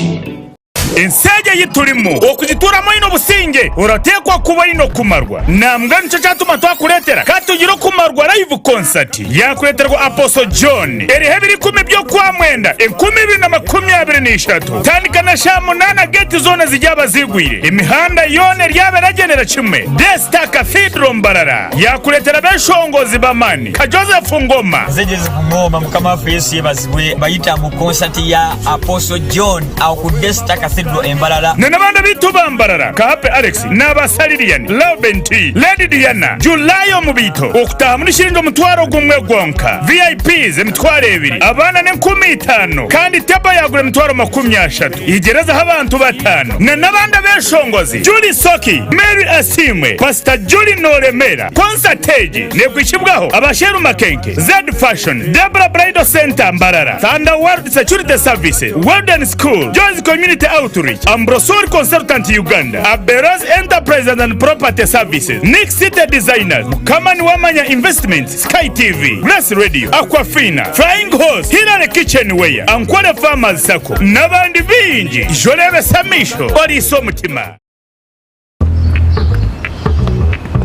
ensege yiturimo okugituramo ino businge uratekwa kuba ino kumarwa nambwa nico cyatuma twakuretera katugiro kumarwa live concert yakureterwa Apostle John erihe biri kumi byo kwa mwenda 2023 tandika na shamunana gate zone zijyaba zigwire imihanda yone ryaberagenera kimwe Desta Cathedral Mbarara yakuretera beshongozi bamani ka Joseph Ngoma
zigeze kumoma mukama face bazibwe bayita mu concert ya Apostle John au ku Desta Cathedral Mbarara
nabanda bituba Mbarara kahape Alex n'abasalirian Laurent Lady Diana Julayo mubito okutaha muri shiringo mutwaro gumwe gonka VIPs emitwaro 2 abana ne 15 kandi teba yagure mitwaro 30 igereza abantu batano nabanda beshongozi Julie Soki Mary Asimwe Pastor Julie Noremera Concertage nebwishibwaho abasheru makenke Z Fashion Debra Bridal Center Mbarara Thunder World Security Services Warden School Joyce Community Outreach Ambrosur Consultant Uganda Aberaz Enterprise and Property Services Nick City Designers Kamani Wamanya Investment Sky TV Bless Radio Aquafina Flying Horse Hilary Kitchenware Ankwale Farmers Sako nabandi bingi jolebe samisho ori so mutima.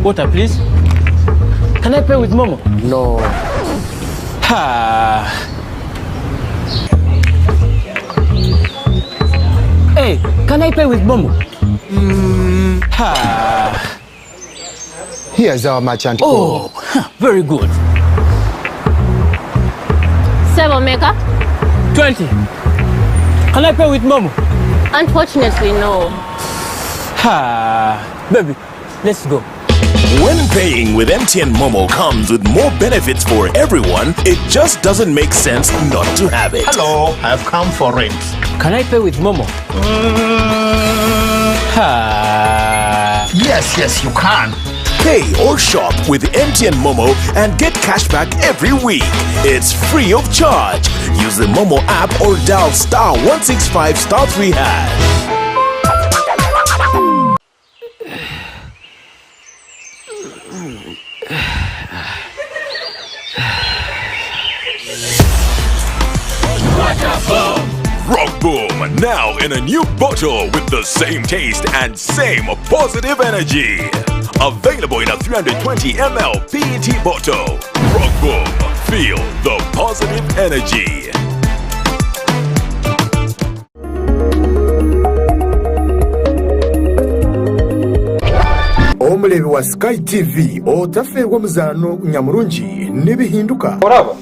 Water please. Can I pay with Momo? No. Ha. Hey, can I pay with Momo? Ha.
Here's our merchant.
Oh, very good.
7 mega?
20. Can I pay with Momo?
Unfortunately, no.
Ha. Baby, let's go.
When paying with MTN Momo comes with more benefits for everyone, it just doesn't make sense not to have it.
Hello, I've come for rent.
Can I pay with Momo? Ha.
Yes, you can.
Pay or shop with MTN Momo and get cashback every week. It's free of charge. Use the Momo app or dial *165*3#. Rock Boom, now in a new bottle with the same taste and same positive energy. Available in a 320 ml PET bottle. Rock Boom, feel the positive energy.
Omulebi wa Sky TV otaferwa muzano nyamurungi nibihinduka.
Oraba.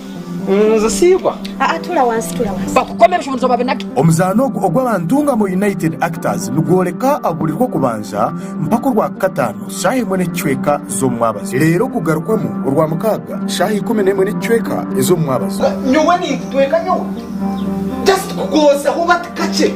Nzasibwa.
Tula wansi.
Bakukomera shumzo babenaki.
Omuzano ogw'abantunga mu United Actors lugoleka abulirwa kubanza mpaka rwa katano shahi mwene chweka zo mwabazi. Lero kugarukwamu rwa mukaga shahi 11 mwene chweka ezo mwabazi.
Nyuwe ni tweka nyuwe. Just kugoza hubati kache.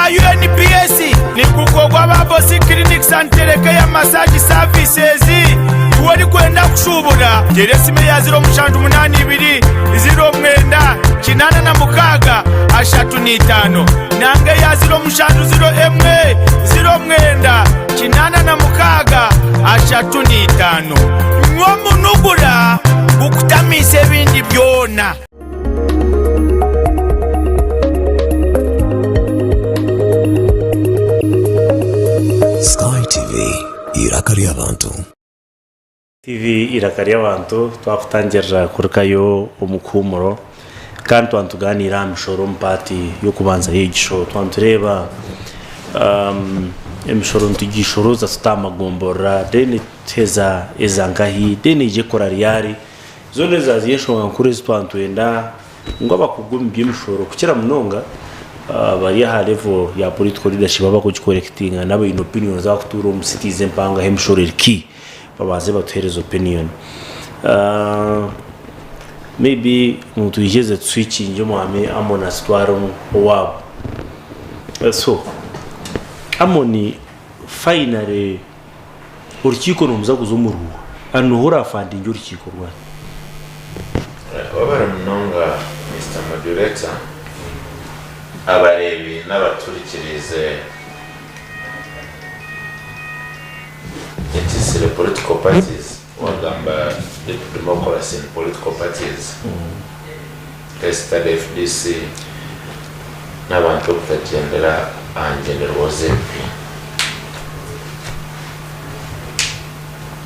UNPS ni kukogwa babosi clinics and teleke massage services wari kwenda kushubura geresime ya 082 0 kinana na mukaga ashatu n'itano nange ya 0 kinana na mukaga ashatu n'itano mwo munugura ukutamise bindi byona.
Sky TV irakari abantu.
TV irakari abantu twakutangira kurukayo omukumuro kandi twantuganira amishoro mpati yo kubanza yigisho twantureba emishoro ntugishoro za tutamagombora deni teza ezangahi deni je korariari zone zaziyesho nkuri twantwenda ngo bakugumye by'imishoro kukira munonga bari ha level ya political leadership abakugicollectinga nabo opinion za kutura mu citizen panga hemshorerki babaze batuhereza opinion maybe muntu yigeze switching mwami amona sitwaro wabo so amoni finally urukiko numuza kuzumuruwa anuhura funding urukiko rwa
wabara munonga Mr. Moderator abarebi n'abaturikirize the political parties wagamba the democracy in political parties FDC n'abantu batagendera ahangendera wozepi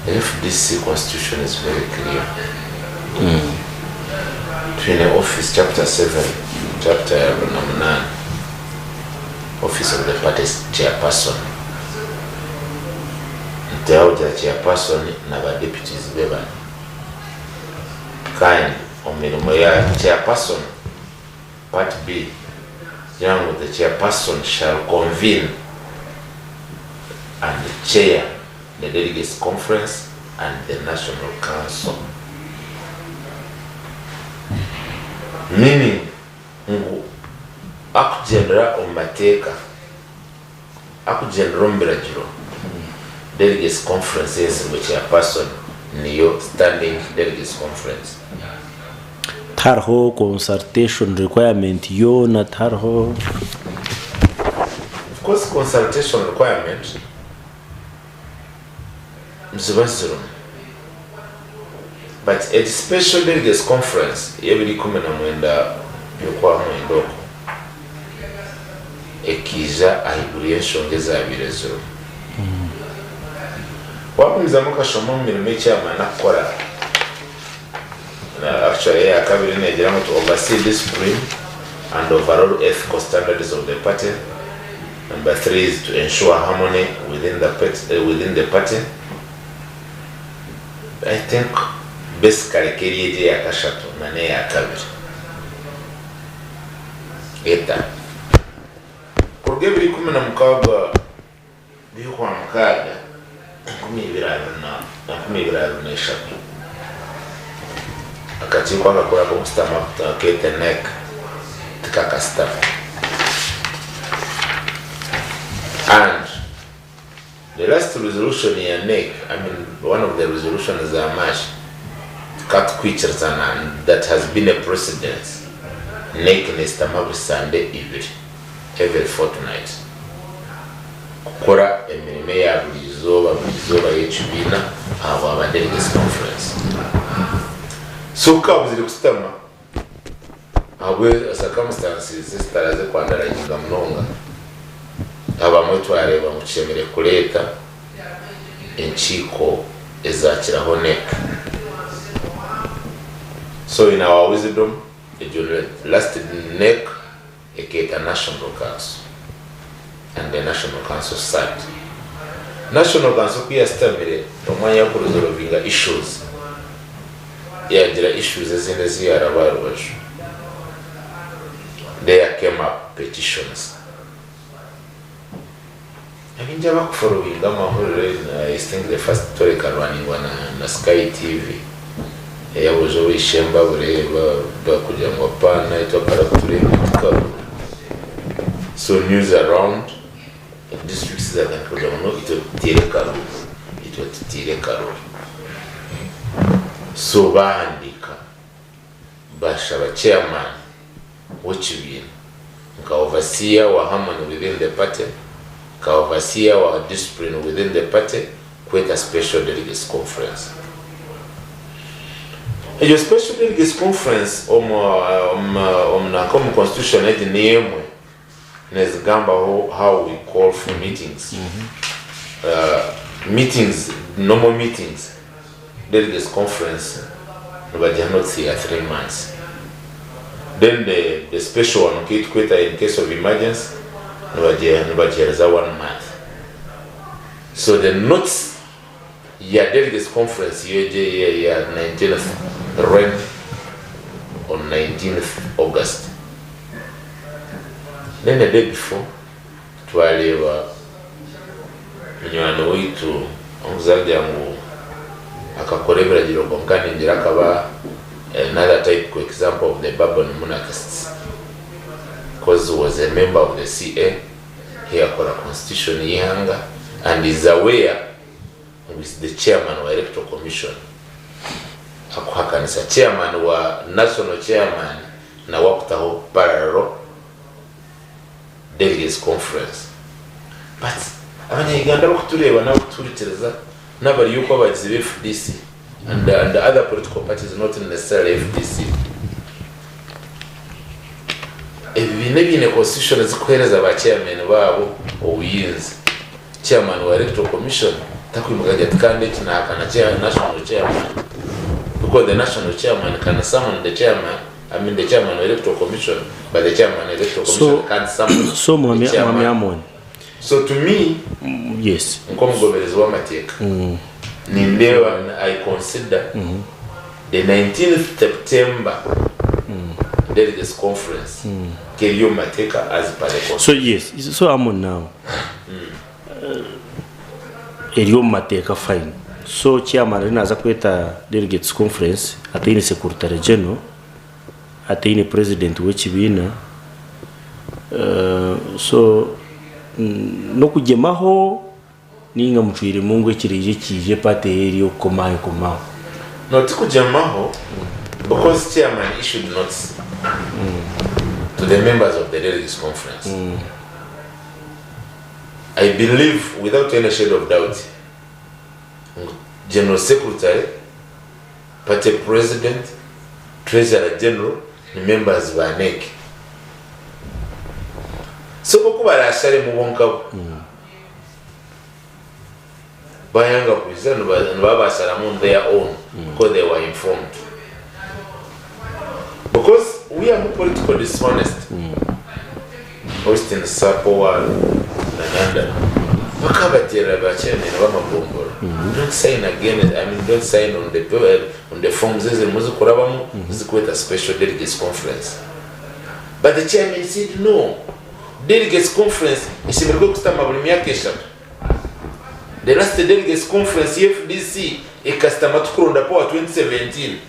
the FDC constitution is very clear between the office chapter 7 chapter 9 office of the party's chairperson the chairperson na ba deputies beba kind omilimo ya chairperson part B young the chairperson shall convene and chair the delegates conference and the national council, meaning akugendera omateka akugendera ombiragiro delegates conferences which are person niyo standing delegates conference
tarho consultation requirement yo na tarho
of course consultation requirement mzibaziro but a special delegates conference yebiri kumena mwenda yokwa mwendoko ekija ahiburiye shongeza abirezero wakumza muka shomo mirimo cyamana kora actually Akabi negera ngo to oversee discipline and overall ethical standards of the party. Number 3 is to ensure harmony within the party. I think basically keriye ya kashatu nane ya Akabi eta kurge biri kumena mukaga bihwa mukaga kumibiraro na eshatu akati kwa gakora ko mustama kete neck tikakasta and the last resolution ya neck, I mean one of the resolutions are match cut creatures and that has been a precedence neck nestama Sunday evening every fortnight kukora emirime ya bulizoba y'ekibina abo abadelegates conference so kabuzire kustama abwe circumstances zitaraze kwandara inga mnonga abamwe twareba mu kiyemere kuleta enchiko ezakiraho nek so in our wisdom the last neck eketa national council and the national council side national council kuya stamire omwanya ku resolvinga issues yagira issues ezinde ziyarabarwaje there came up petitions abinja bakufollowinga mahurire I think the first story running na Sky TV yabuze wishemba bureba bakujya ngo pana itokara kuri so news around districts that can put on it would tire karo so baandika bashaba chairman w'ikibina nka overseer wa harmony within the party ka overseer wa discipline within the party kweta special delegates conference. A special delegates conference na common constitution eti niemwe nezigamba how we call for meetings. Meetings, normal meetings, delegates conference, but they are not here 3 months. Then the special one, okay, in case of emergency, nobody has 1 month. So the notes, yeah, delegates conference, yeah, 19th ran on 19th August. Then the day before, twaliwa mnywano witu onzaji yangu akakora biragiro gonkani ngira akaba another type for example of the Babon monarchists, because he was a member of the CA. He akora constitution yihanga and is aware with the chairman of electoral commission. Akuhakanisa chairman wa national chairman na wakutaho parallel delegates conference. But abanyayuganda bakutureba n'abakuturitereza n'abari yuko abagize FDC and the other political parties not necessarily FDC. Ebine constitution zikuhereza ba chairman babo obuyinzi. Chairman wa electoral commission takwimugaje candidate na kana national chairman, because the national chairman can summon the chairman, the chairman of electoral commission, but the chairman of electoral commission can't summon the chairman. So to me,
yes,
nkomugoberezi w'amateka nindewa I consider the 19th September delegates conference keriyo mateka as per the constitution.
So yes, so I'm on now. Eriyo mateka fine. So chairman rinaza kweta delegates conference atini secretary general atini president w'ekibina so no kujemaho ninga mucwire mungu ekirije kije pate eriyo komayo
not kujemaho because chairman issued notes to the members of the delegates conference. I believe without any shade of doubt General Secretary, Party President, Treasurer General, the members of NEC. So boku barashare mu bonka bayanga kuzana babashara mu their own because they were informed. Because we are political dishonest. Austin Sapowa Nanda Makabatera Bachene Ramabombor. Don't sign again, don't sign on the forms as a Muzukurabamu, is quite a special delegates conference. But the chairman said no. Delegates conference is a very good Kesha. The last delegates conference FDC a customer to Kronda Power 2017.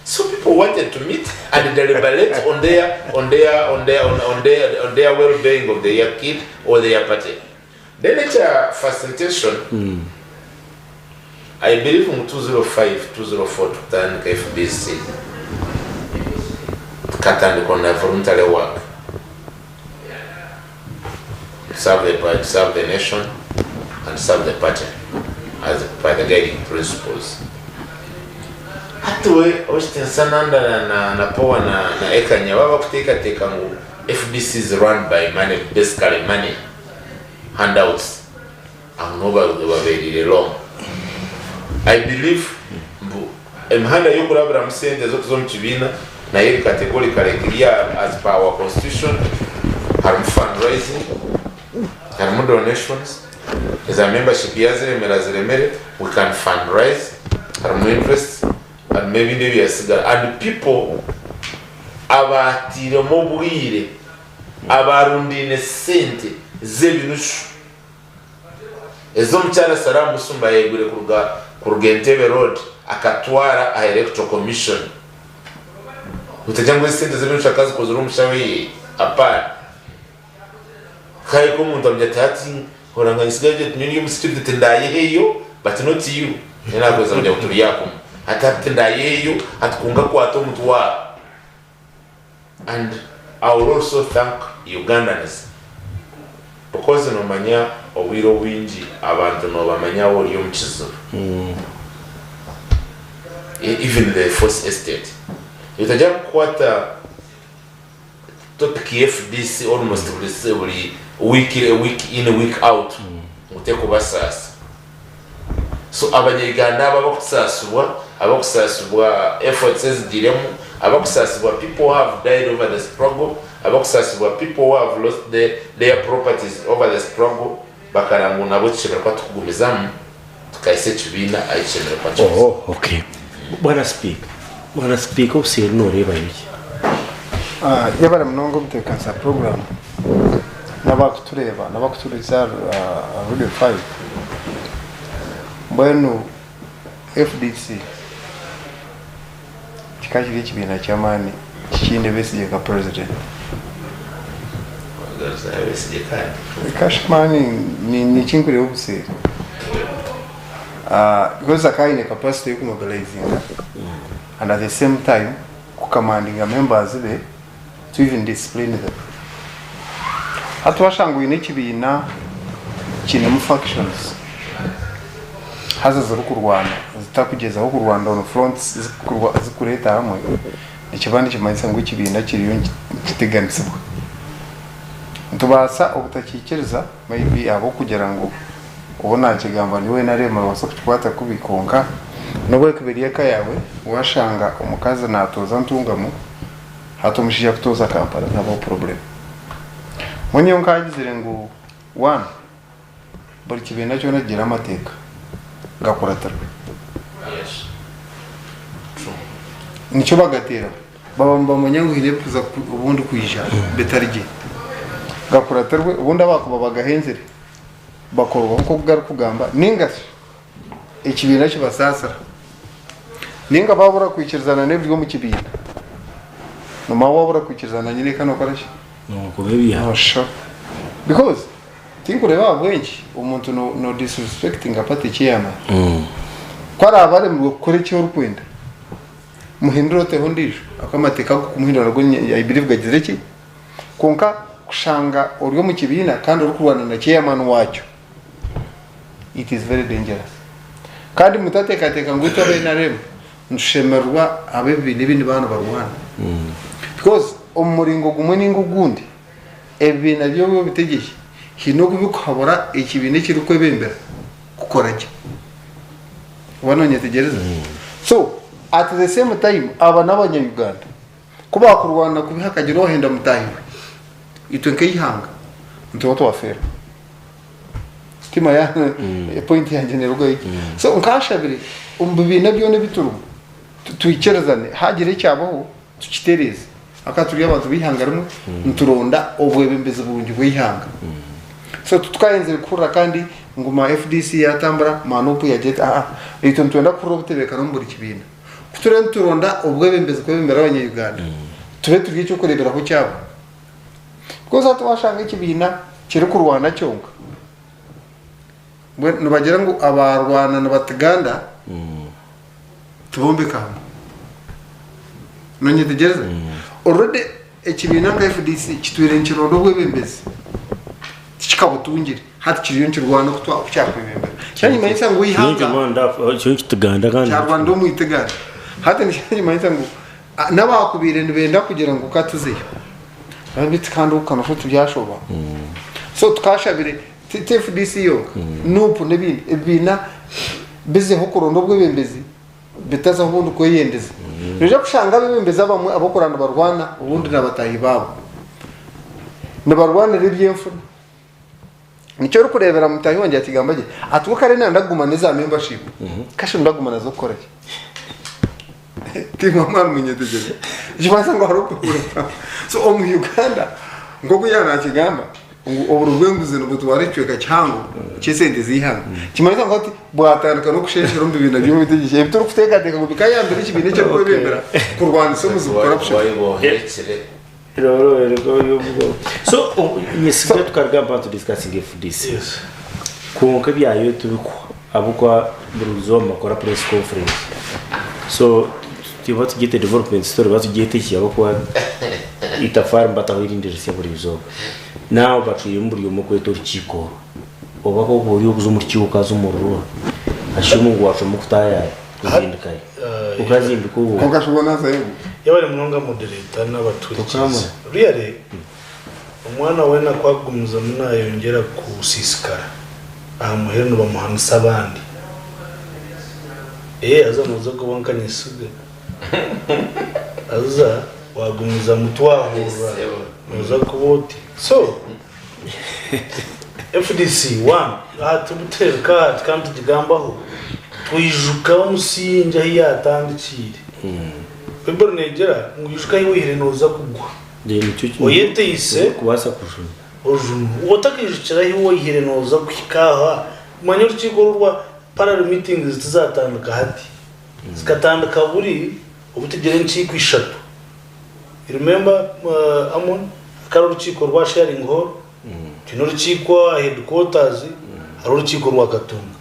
So people wanted to meet and deliberate on their well-being of their kid or their party. The nature facilitation, I believe from 2005, 2004 to turn FBC, Katan the voluntary work, serve the party, serve the nation, and serve the party as by the guiding principles. Hatuwe Austin Sananda na power na ekanya baba kuteka ngu FDC is run by money, basically money handouts and nobody were very long. I believe emhanda yokurabira musente zo mchibina na yeri categorically clear as per our constitution, harm fundraising, harm donations, as a membership yazire we can fundraise, harm interest. And maybe they are and people abatire mobwire abarundine sente zebinushu ezo mchana salamu sumba yegure ku Gotv road akatwara a electoral commission utajangwe sente zebinushu kazi kozuru mshawi apana kai ko muntu amjatati horanga isigaje nyinyi msitide tendaye heyo but not you nena kweza mja uturi yako atatenda yeyo atukunga kwa tomutwa. And I will also thank Ugandans because no manya obwiro wingi abantu no bamanya wori yomchizo even the first estate itaja kwata topic FDC almost every week in a week out muteko basasa. So abanyeganda abakusasubwa efforts eziremu abakusasubwa people who have died over the struggle abakusasubwa people who have lost their properties over the struggle bakarangu nabo kishobora kwa tukugumizamu tukaise kibina ayishobora kwa cyo.
Oh, okay. Bwana speak obse no reba yiki
yabara mnongo mutekansa program nabakutureza radio 5 mbwenu FDC kikakiri ekibina kyamaani kikinde Besigye ka president kashmani ni chinkureba obuseera because akaine capacity yokumobilizing and at the same time commanding members be to even discipline them hatwashanguye n'ekibina kinemu factions haza ziri kurwana zitakugezaho kurwana on fronts zikureta hamwe ikibandi kimanitse ngo ikibina kiriyo kiteganisibwa ntubasa obutakikiriza maybe abo kugira ngo ubona kigamba niwe narema wasa kukwata kubikonka nobwe kubiriyeka yawe washanga umukazi natoza ntungamo hatomushije kutoza Kampala nabo problem mwenye nkagizire ngo one buri kibina cyo nagira amateka gakuratara nicyo bagatera baba munyango hire kuza ubundi kuyija betarije gakuraterwe ubundi abakuba bagahenzere bakorwa ko kugaruka kugamba ningasi ikibina cyo basasara ninga babura kwikirizana n'ebyo mu kibina no mawabura kwikirizana nyine kano karashi
no kubebiya
no sure because tinkureba bwenki umuntu no disrespecting apate kiyama kwara abare mu gukora cyo rukwenda muhinduro te hondisho akamateka kumuhindura rwo I believe gagize ki konka kushanga uryo mu kibina kandi uri kurwana na chairman wacyo it is very dangerous kandi mutatekateka ngo itobe na rem nshemerwa abebi n'ibindi bantu barwana because umuringo gumwe ningo gundi ebina byo bitegeye hino kubikabura ikibine kiri kwebembera gukora ki wanonye tegereza so at the same time aba n'abanyayuganda kuba kurwana kubihakagira ohenda mutahiwe itwenke ihanga ntoto wafera tima ya point ya general go so nkashabire umbibina byo nebituru tuyikerezane hagire cyabaho tukitereze akaturi abantu bihangarimo nturonda obwebembeze burungi bwihanga so tutwayenze kura kandi nguma FDC yatambara manupu ya jet ito ntwenda kuro butebeka no muri kibina kuture nturonda obwebembeze kwebembera abanyayuganda tube tugiye cyo kurebera ko cyabo koza twashanga ikibina kiri kurwana cyonga bwe nubagera ngo abarwana n'abataganda tubombe kama nonye tegereza already ikibina nka FDC kitwirenkiro bwebembeze kikabutungire hati kiriyo nkirwana kutwa cyakwebembera cyane mayisa ngo yihanga
cyo kitaganda kandi
cyarwanda mu iteganda hati ni mayisa ngo nabakubire nibenda kugira ngo katuzeyo abiti kandi ukana futu byashoba so tukashabire TFDC yo nupu nebindi ebina bize hokurondo bwebembezi bitaza ubundi ko yendeze rije kushanga bebembeza bamwe abokorana barwana ubundi nabatahi babo nabarwana ribyemfu nicyo rukurebera mutahi wonje atigambaje atuko kare ndagumana za membership kasho ndagumana zo korera tima mwana munyetegeze jibasa ngo haruko so mu Uganda ngo kuyana kigamba ngo oburugwenguze no butware cyeka cyango cyesende zihanga kimanza ngo ati bwatandika no kusheshera umbi bintu byo bitegije bitoro kuteka teka ngo bikayambira ikibine cyo kwebembera kurwana so muzi corruption
so nyesiga tukargamba to discussing FDC konka byayo tubiko abukwa buruzo makora press conference so tiba tugite development story batugite cyabo kwa itafari mbatawirindira seburizo nawo batuyumburiye umukweto rukiko obako buriyo kuzumurkiyo kazumururo ashimu ngwacho mukutaya kuzindikaye ukazimbiko ubu
ukashobona zayo
yabari munonga moderator n'abaturikiza really umwana wena kwagumuza munayo yongera kusisikara amuherno bamuhanisa abandi azamuza ko bankanyisuge aza wagumuza mutwahura muza kuboti so FDC 1 atubuteka kandi tugambaho twijuka umusinja yatandikire Pebor negera ngujuka yiwihire noza kugwa oyete ise
kubasa kushuna
ojunu wotakijukira yiwihire noza kwikaha manyo rukigorwa parallel meetings tuzatandika hati zikatandika buri ubutegere nchiko ishatu. Remember amon karo rukiko rwa sharing hall kino rukiko headquarters ari rukiko rwa Katonga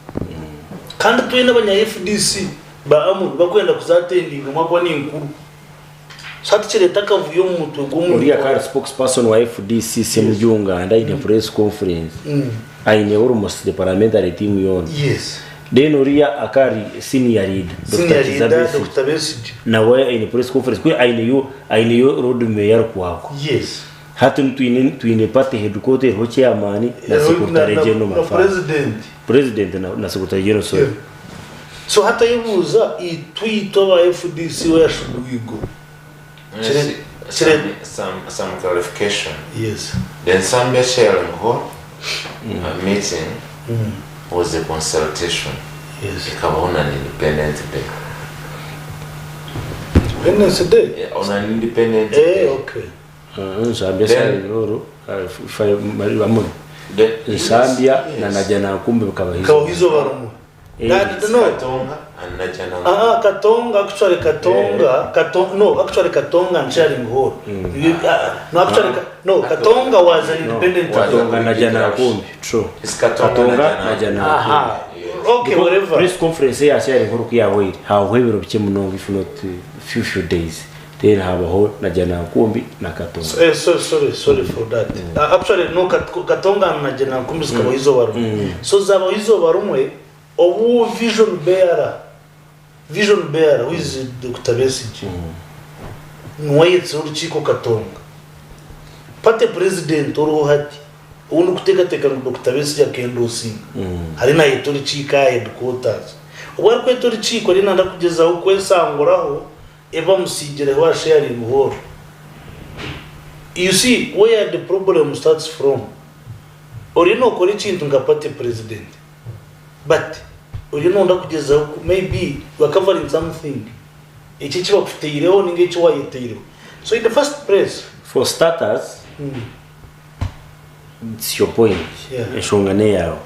kandi twine abanya FDC ba amon bakwenda kuzatendinga mwakwa n'inkuru sati leta kavuyo mu mutwe gwo
uriya kari spokesperson wa FDC Semujunga and in a press conference aine almost the parliamentary team yon.
Yes.
Then uriya akari senior lead
Dr. Besige
nawe in a press conference kwe aine yo road mayor kwako.
Yes.
Hatu tuine party headquarter ho chairman na secretary general mafa president na secretary general
so hata yibuza itwito ba FDC wa Rw'igo.
Some clarification.
Yes.
Then Zambia sharing hall a meeting was a consultation.
Yes.
On an independent day.
Independence Day?
Yeah, on an independent day.
Okay.
Zambia sharing hall Zambia na najana kumbe
kabahizo barumu. Katonga actually Katonga and sharing hall. Katonga was an independent.
Katonga na jana kumbi. True.
It's Katonga
na jana.
Okay, whatever.
Press conference ya sharing hall kia wait. However, bichemunongo if not few days. Then Abaho na jana kumbi na Katonga.
Sorry for that. Actually no Katonga na jana kumbi zikabahizo barumu. So zabahizo barumwe obu vision bearer who is Dr. Besige nwayetse urukiko Katonga pate president uru hati unu kuteka Dr. Besige akendosinga hari na yetori chika headquarters ubwo ko yetori chiko ari nanda kugeza uko esanguraho eva musigere wa sharing hall. You see where the problem starts from. Orino kori chintu ngapate president but you know kugeza maybe you are covering something ichi chiba kufitireho ninge cyo wayitireho. So in the first place
for starters it's your point eshongane yao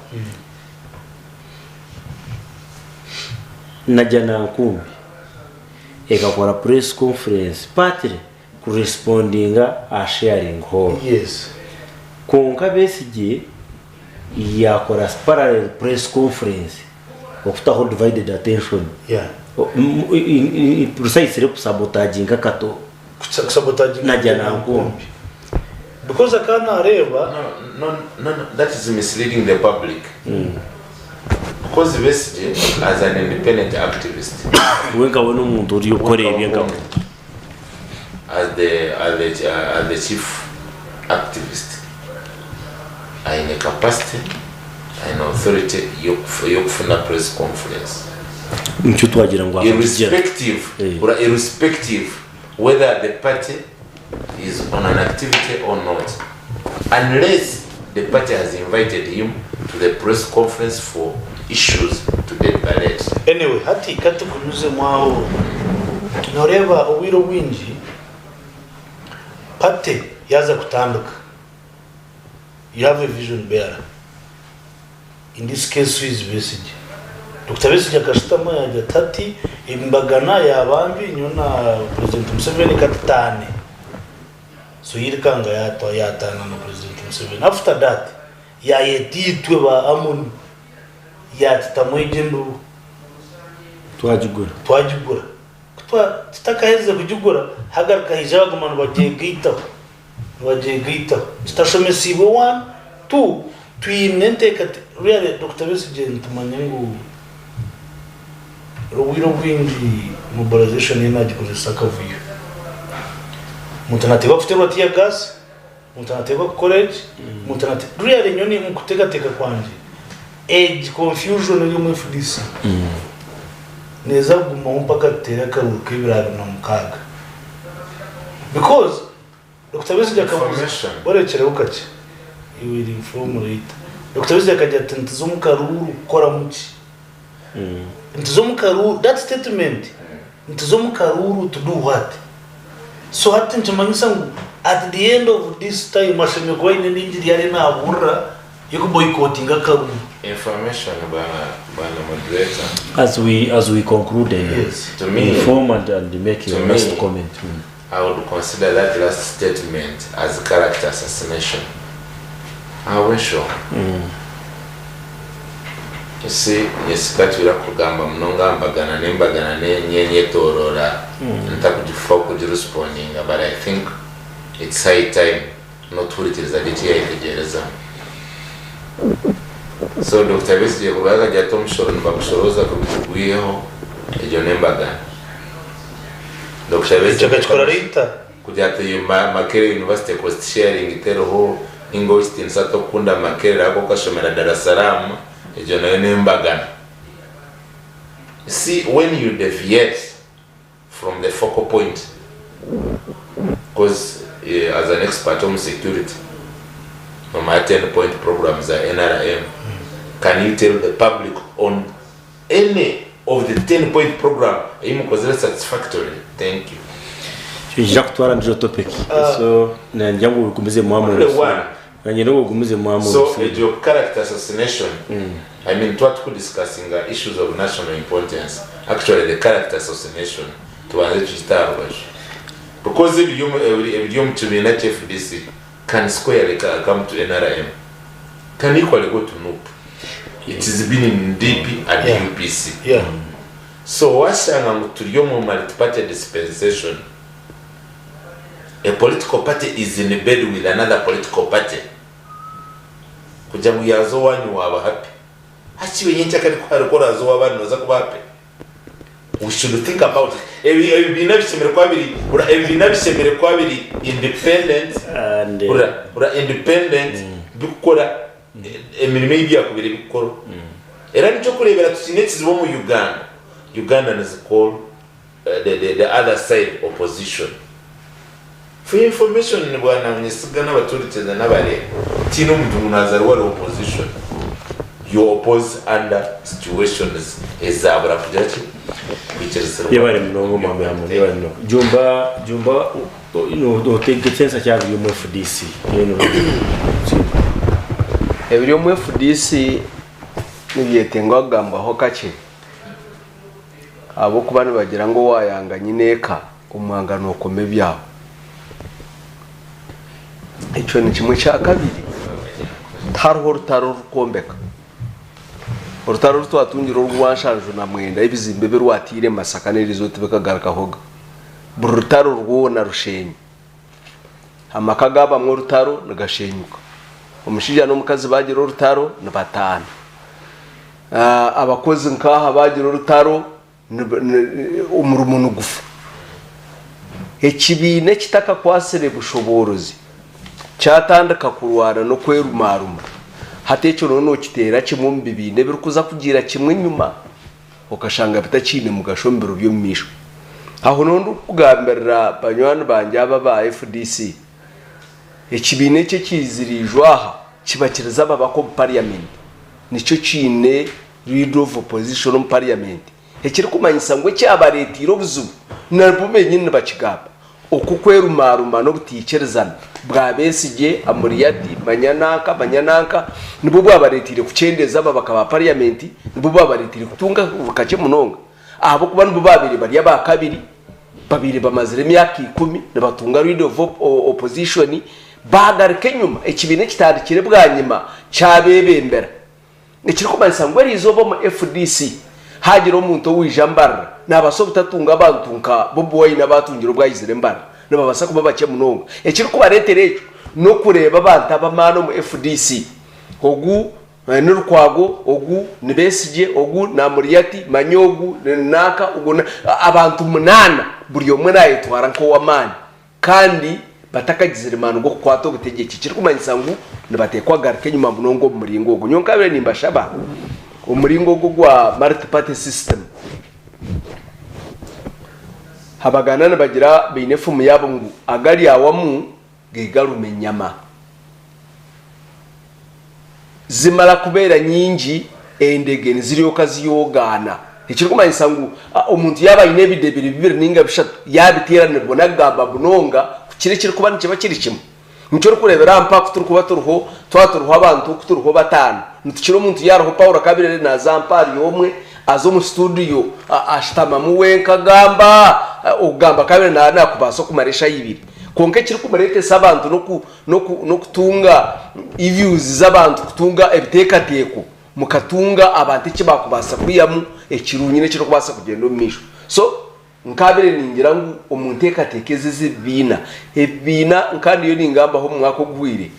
najana nkumbi ekakora press conference patre correspondinga a sharing hall.
Yes.
Konka Besige yakora parallel press conference of the divided attention.
Yeah.
Precisely sabotaging kato.
Sabotaging
na jana nkumbi.
Because I can't areva.
No, that is misleading the public. Because Besige as an independent activist.
Wenga wono muntu uri ukore ibyenga
as the chief activist. In a capacity and authority yokufuna press conference irrespective whether the party is on an activity or not, unless the party has invited him to the press conference for issues to deliberate.
Anyway, hati kati kunuze mwao noreva owiro winji party yaza kutanduka. You have a vision bearer. In this case, who is Besige? Dr. Besige akashitama ya tati imbagana ya bambi nyona President Museveni katane. So yirikanga yatana na President Museveni. After that, ya yetitwe ba amuni ya titamwejembu
twajugura.
Tutakaheze kujugura hagarika hijaga manu wajegita tutashomesibo 1 2 twinente kat really Dr. Besige ntumanyengu rw'igomborora mobilization energy kuzisaka vuyo mutanateka kuterwa tia gas mutanateka college mutanateka really nyoni mukuteka kwanje age confusion iri mu FDC neza guma mpaka tera karuke biraro na mukaga because Dr. Besige akavuza barekera ukace you will inform later. Dr. Besige akajya tentezo mukaruru ukora muki ntezo mukaruru that statement ntezo mukaruru to do what. So hati ntumanyisa ngo at the end of this time masheme kwa ine ninjiri yari na abura yo boycotting Akabi.
Information bana moderator.
As we conclude,
Yes. To me,
inform and make your last comment.
I would consider that last statement as character assassination. How sure? You see, yesikatira kugamba mnonga mbagana nyenye torora ntakujifa kujiresponding, but I think it's high time not to utilize the so Dr. Besije kubaga jatom shoroni bakushoroza kubiguyeho ejo nembagana Dr. Besije kujate Makere University cost sharing iteroho ingoist insato kunda Makere ako kashomera Dar es Salaam ejo nayo nembagana. See, when you deviate from the focal point, because as an expert on security, on my 10-point programs are NRM, can you tell the public on any of the 10-point program is satisfactory? Thank you.
Jacques Twara ndio topic. So na njambo ukumize mwamu. Na nyero ukumize mwamu.
So your character assassination. I mean, what could discussing issues of national importance. Actually, the character assassination to anze because if you to be not FDC can squarely come to NRM, can equally go to NUP. It is been in DP and UPC.
Yeah.
So what's to your multi-party dispensation? A political party is in bed with another political party. Kujamu yazo wanyu waba happy. Hachi wenye kari kwa razo waba noza kuba happy. We should think about it. Independent and independent bikora emirimo y'ibyakubire bikoro era nico kurebera tusinetse bo mu Uganda is called the other side opposition. For information ni bwana mnyisiga n'abaturutse n'abare tino mtu munazari wa opposition. You oppose under situations ezabura kujachi
yabari mnongo mamwe amwe yabano jumba no take sense cyavu yo mu FDC
ebyo mu FDC nibyetenga gamba ho kake abo kubana bagira ngo wayanga nyineka umwangano okome byawo icyo ni kimwe cya kabiri taro rukombeka urutaro rutwatungira urwanshanju na mwenda ibizimbe birwatire Masaka nerizo tibekagaraka hoga burutaro rwona rushenye amakagaba mu rutaro nagashenyuka umushija no mukazi bagira urutaro nabatana abakozi nkaha bagira urutaro umurumuntu gufa ekibine kitaka kwasere bushoborozi cyatandaka kurwana no kwerumaruma hatecho nono kitera kimwe mbibine birukuza kugira kimwe nyuma ukashanga bitacine mu gashombero byo misho aho nondo kugamberera banywana banje aba ba FDC ekibine cye kizirijwa aha kibakiriza baba ko parliament nico cine leader of opposition mu parliament ekiri kumanyisa ngo cyabaretiro buzubu nabumenye nibakigaba okukwerumaruma no butikerezana bwa Besije amuriyati manyanaka nibo bwabaretire kucendeza babakaba parliament nibo bwabaretire kutunga bukace munonga abo kuba nibo babiri bari abakabiri babiri bamazire imyaka 10 nabatunga leader of opposition bagarike nyuma ekibine kitandikire bwa nyuma cyabebembera nikiri kumanisa ngo arizo bo mu FDC hagira umuntu wijambara nabaso butatunga abantunka bobo wayina batungira ubwayizire mbara nababasa kuba bake munonga ekiri kubaretere no kureba abantu abamano mu FDC ogu n'urukwago ogu ni Besije ogu na Muriyati Manyogu naka ugu abantu munana buri yomwe nayitwara nko wamani kandi batakagizira imana ngo kwato gutegeka kiri kumanyisa ngo nibatekwa garike nyuma munongo muringo ogu nyonkabire nimbashaba umuringo gwa multi party system habagana bagira binefumu yabo ngo agari awamu gigarume nyama zimara kubera nyingi endege nziriyo kazi yogana ikiri kumanyisa ngo umuntu yaba inebidebiri bibiri ninga bishatu yabiterane bona gamba bunonga kiri kuba nikiba kiri kimwe nicyo kurebera mpaka turi kuba turuho twaturuho abantu kuturuho batanu ntukiro umuntu yaroho Paul Akabiri na Zampari yomwe azo mu studio ashtama muwenka gamba ugamba Kabiri na kubaso kumaresha yibiri konke kiri kumarete sabantu no kutunga views z'abantu kutunga ebitekateko mukatunga abantu kibakubasa kuriyamu ekirunyine kiro kubasa kugenda omisho so nkabire ningira ngo umuntu ekatekeze zibina ebina nkandi yo ningamba ho mwaka ogwire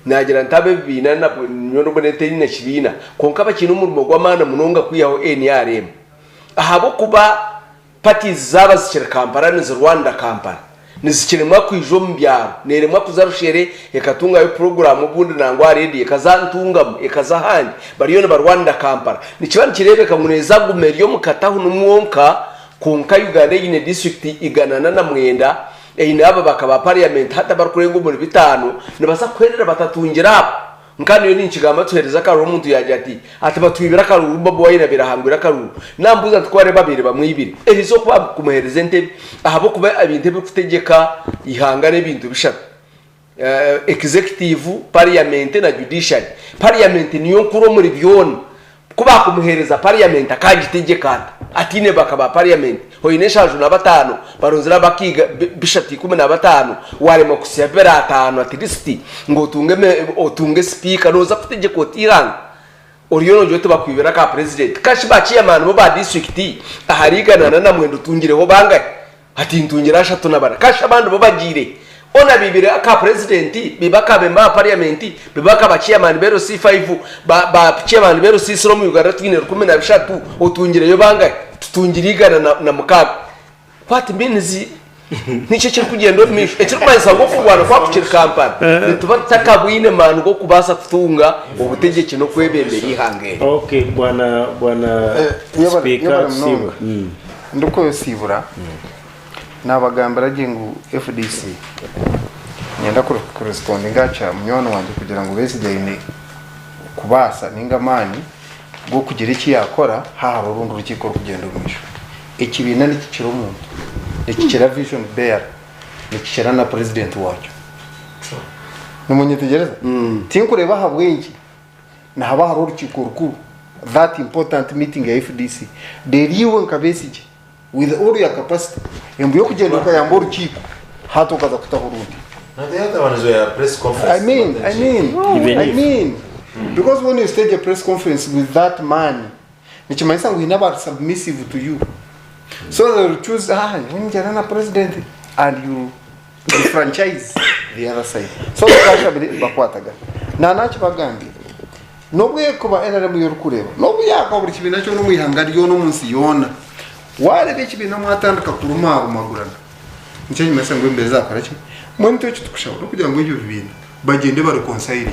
nagira ntabe bina na nyono bonete nyine kibina konka bakina umurimo gw'amana munonga kwiyaho NRM ahabo kuba parties zaba zikira Kampala ni Rwanda Kampala nizikiremwa kwijo mbyaro neremwa kuzarushere ekatunga yo program ubundi nangwa ready ekazantunga ekazahandi bariyone ba Rwanda Kampala nikibani kirebeka muneza gumeriyo mukatahu numwonka konka Uganda yine district iganana na mwenda aba bakaba parliament hata barukurengo muri bitanu nibasa kwerera batatungira nkani yo ninchigamba tuhereza karo umuntu yaje ati batwibira karo babo wayina birahambira karo nambuza tware babiri bamwibiri erizo kuba kumuhereza ntebe ahabo kuba abintebe kutegeka ihangane ibintu bishaka executive parliament na judiciary parliament niyo nkuru muri byone kuba kumuhereza parliament akagitegeka atine bakaba parliament hoyinesha juna batano baronzira bakiga bishati 15 warema kusebera 5 at least ngo otunge speaker noza kutegeka otiranga oriyono jote bakwibera ka president kashi baciye abantu ba district aharigana na mwendo tungireho bangaye ati ntungira shatu nabara kashi abantu bo bagire ona bibire aka president bibaka bemba parliament bibaka baciye abantu bero C5 ba chairman bero C6 mu Uganda twine 13 otungireyo bangaye tutungirigana na mukaga what means niche kiri kugenda misho ekiri kumanisa ngo kugwana kwa kukiri kampani nituba takabwine manu go kubasa kutunga ubutegeke no kwebembera ihange
okay bwana speaker Sibura
nduko Sibura nabagambira gingu FDC nyenda corresponding cha mnyono wanje kugira ngo besigayine kubasa ningamani bwo kugira iki yakora haba urundi rukiko kugenda umisho ikibina n'ikiciro umuntu ikicira vision bear ikicira na president wacu n'umunyitegereza tinkureba habwengi na haba hari urukiko rukuru that important meeting ya FDC deriwe nkabesije with all your capacity yambuye kugenda ukayamba urukiko hato kaza kutahurundi
na the other one is a press conference
I mean because when you stage a press conference with that man nichimaisa ngo never submissive to you so they will choose when you're a president and you franchise the other side so bakasha bakwataga na nachi bagambi nobwe kuba NRM yorukureba nobwe yakwa buri kibina cyo no mwihangariyo no munsi yona wale bekibina mwatandika kuruma magurana nicyo nyimasa ngo imbeza akarachi mwento cyo tukushobora kugira ngo ibyo bibina bagende bari reconcile.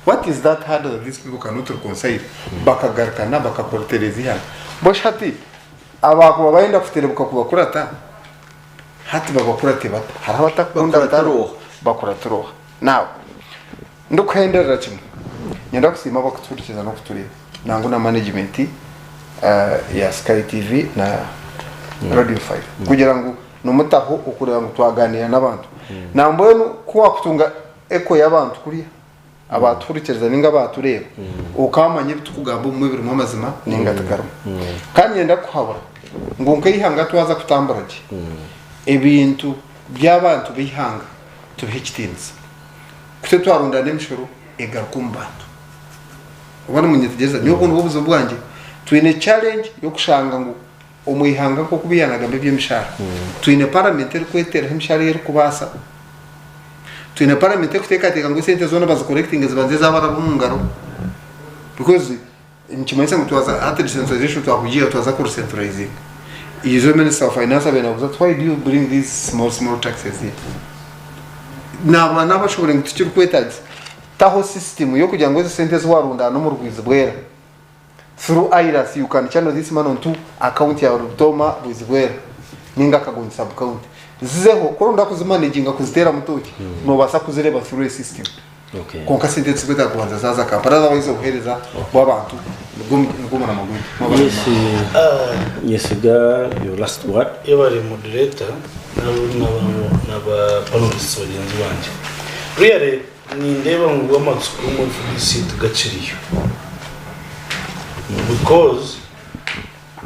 What is that hard that these people cannot reconcile? Bakagarkana bakaporterezi hano boshati abako babaenda kuterebuka kubakurata hati babakurate bata harabata kunda bataro bakuraturo now ndukhendera kimwe nyenda kusima bakuturikiza no kuturira nangu na management ya Sky TV na Radio 5 kugira ngo numutaho ukureba ngo twaganira n'abantu namboye kuwa kutunga eko y'abantu kuriya abaturikiriza ninga batureba ukamanye bitukugamba mu bibiri mu mazima ninga tagarama kandi yenda kuhabura ngo nkayihanga twaza kutambaraje ebintu by'abantu bihanga tubihikitinza kute twarunda n'imishoro egarukumbando ubona munyetegeza niyo kuntu bubuzo bwanjye twine challenge yo kushanga ngo umuyihanga ko kubiyanaga mbye by'imishara twine parliamentary kwetera imishara yeri kubasa twine parliamentary kutekateka ngo sente zone baza correcting zibanze zabara bumungaro because imchimanisa ngo twaza at decentralization twakugira twaza ku centralizing izo minister of finance abenavuza why do you bring these small taxes here n'abashobora gutikira kwetaza taho system yo kugira ngo izo sente zwarunda no mu rwiza bwera through IRAS you can channel this man on to account ya Rutoma Bwizibwera ninga kagonyi sub account zizeho koronda kuzimanaginga kuzitera mutoki no basa kuzireba through system
okay
konka sente tsibeta kubanza zaza kampara zabayizo guhereza bw'abantu ngumana maguru
yesiga your last word
yabari moderator n'aba panelists bagenzi banje really ni ndeba ngo amatsiko mu FDC tugaciriyo because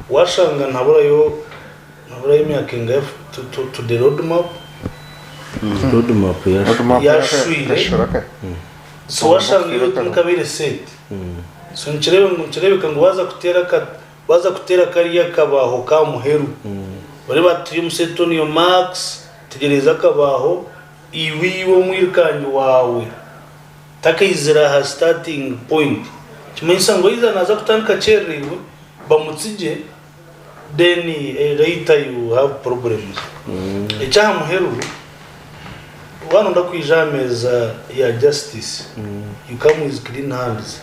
washanga ntaburayo imyaka ingahe to the road map yashwire so washanga iyo nkabire set so nchirebe kango waza kutera kariya kabaho ka muheru bari batuye musetonio max tegereza kabaho iwiwo mwirkanyi wawe takayizira ha starting point kimanyisa ngo iza naza kutanka cherewe bamutsije then later you have problems echaha muheru wano ndakwijameza ya justice you come with clean hands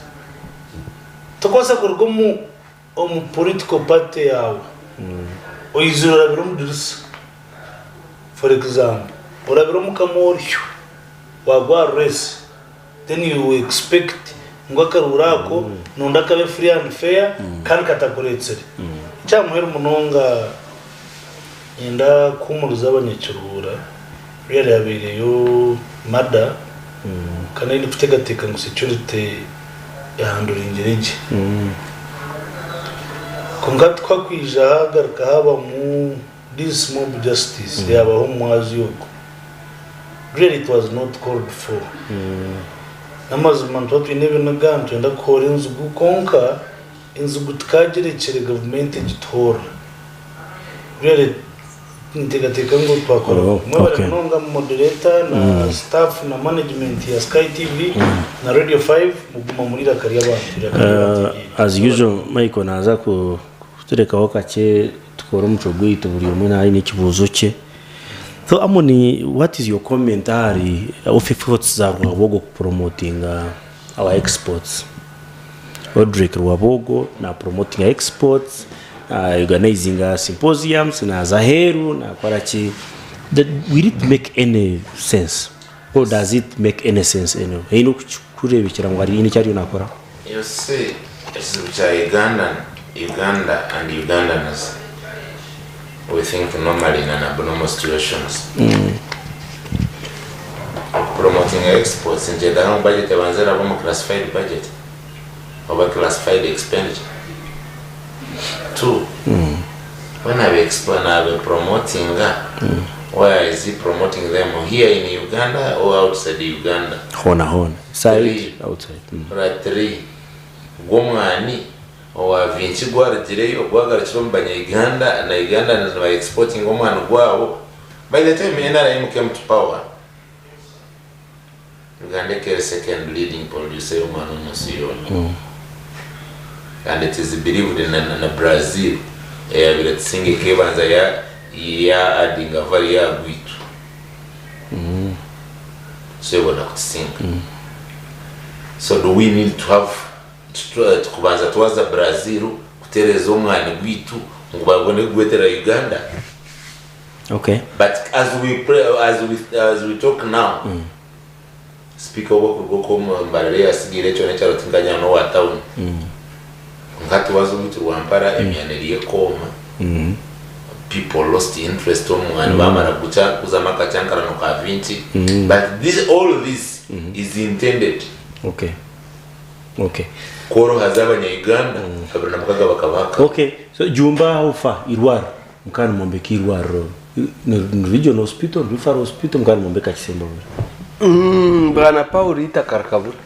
tokosa kurgomu political party yawe oyizura biro mudirisa for example orabiro mukamoryo wagwa race then you expect ngo akarurako nunda kabe free and fair kandi katakoretsere cyamuhera umunonga yenda kumuruza abanyakirura yari yabereyo mada kana indi kutegateka ngo security yahandura ingereje konga twakwija hagaruka haba mu this mob justice yabaho mwazi yuko really it was not called for namazima ntwatwe nebe nagantu yenda kora inzu gukonka inzu gutkagerekere government gitora really ntegateka ngo twakora mwabare nonga moderator na staff na management ya Sky TV na Radio 5 muguma muri rakari abantu
as usual Michael naza ku turekaho kake tukora umuco gwito buri umwe nayi n'ikibuzo cye. So Amoni, what is your commentary of efforts za Rwabogo promoting our exports? Rodrick Rwabogo na promoting exports, organizing symposiums na zaheru na kwarachi. Will it make any sense? Or does it make any sense anyway? Ino kurebikira ngo ari ini cyari nakora?
You see, it's Uganda and Ugandans. We think normally in an abnormal situations. Promoting exports in general budget, a classified budget, over classified expenditure. Two, when I explain, I'm promoting where is he promoting them? Here in Uganda or outside Uganda?
Hona. Side, outside.
Right, three. Gomani. Or vinci guardireyo guhagarikira mu Uganda na Uganda na exporting omwana gwabo. By the time NRM came to power, Uganda is second leading producer omwana musiyoni. And it is believed in Brazil vile tsinge kebanza ya adinga vari ya gwitu. So wana kusinga. So do we need to have tukubanza tuwaza Brazil kutereza omwana gwitu ngo bagone gwetera Uganda?
Okay.
But as we talk now, speak over ko mbarere asigire cyo necyo tinganya no wa town. Ngati wazo bitu wampara emyaneliye koma. People lost interest omwana bamara kucha kuzama kachankara no ka 20. But all this is intended. Okay. Koro hazabanya Uganda kabla mukaga bakabaka.
Okay. So Jumba ufa Irwaro mukana mombeki Irwaro regional hospital referral hospital mukana mombeka Kisemba.
Bwana Paul itakarkabura.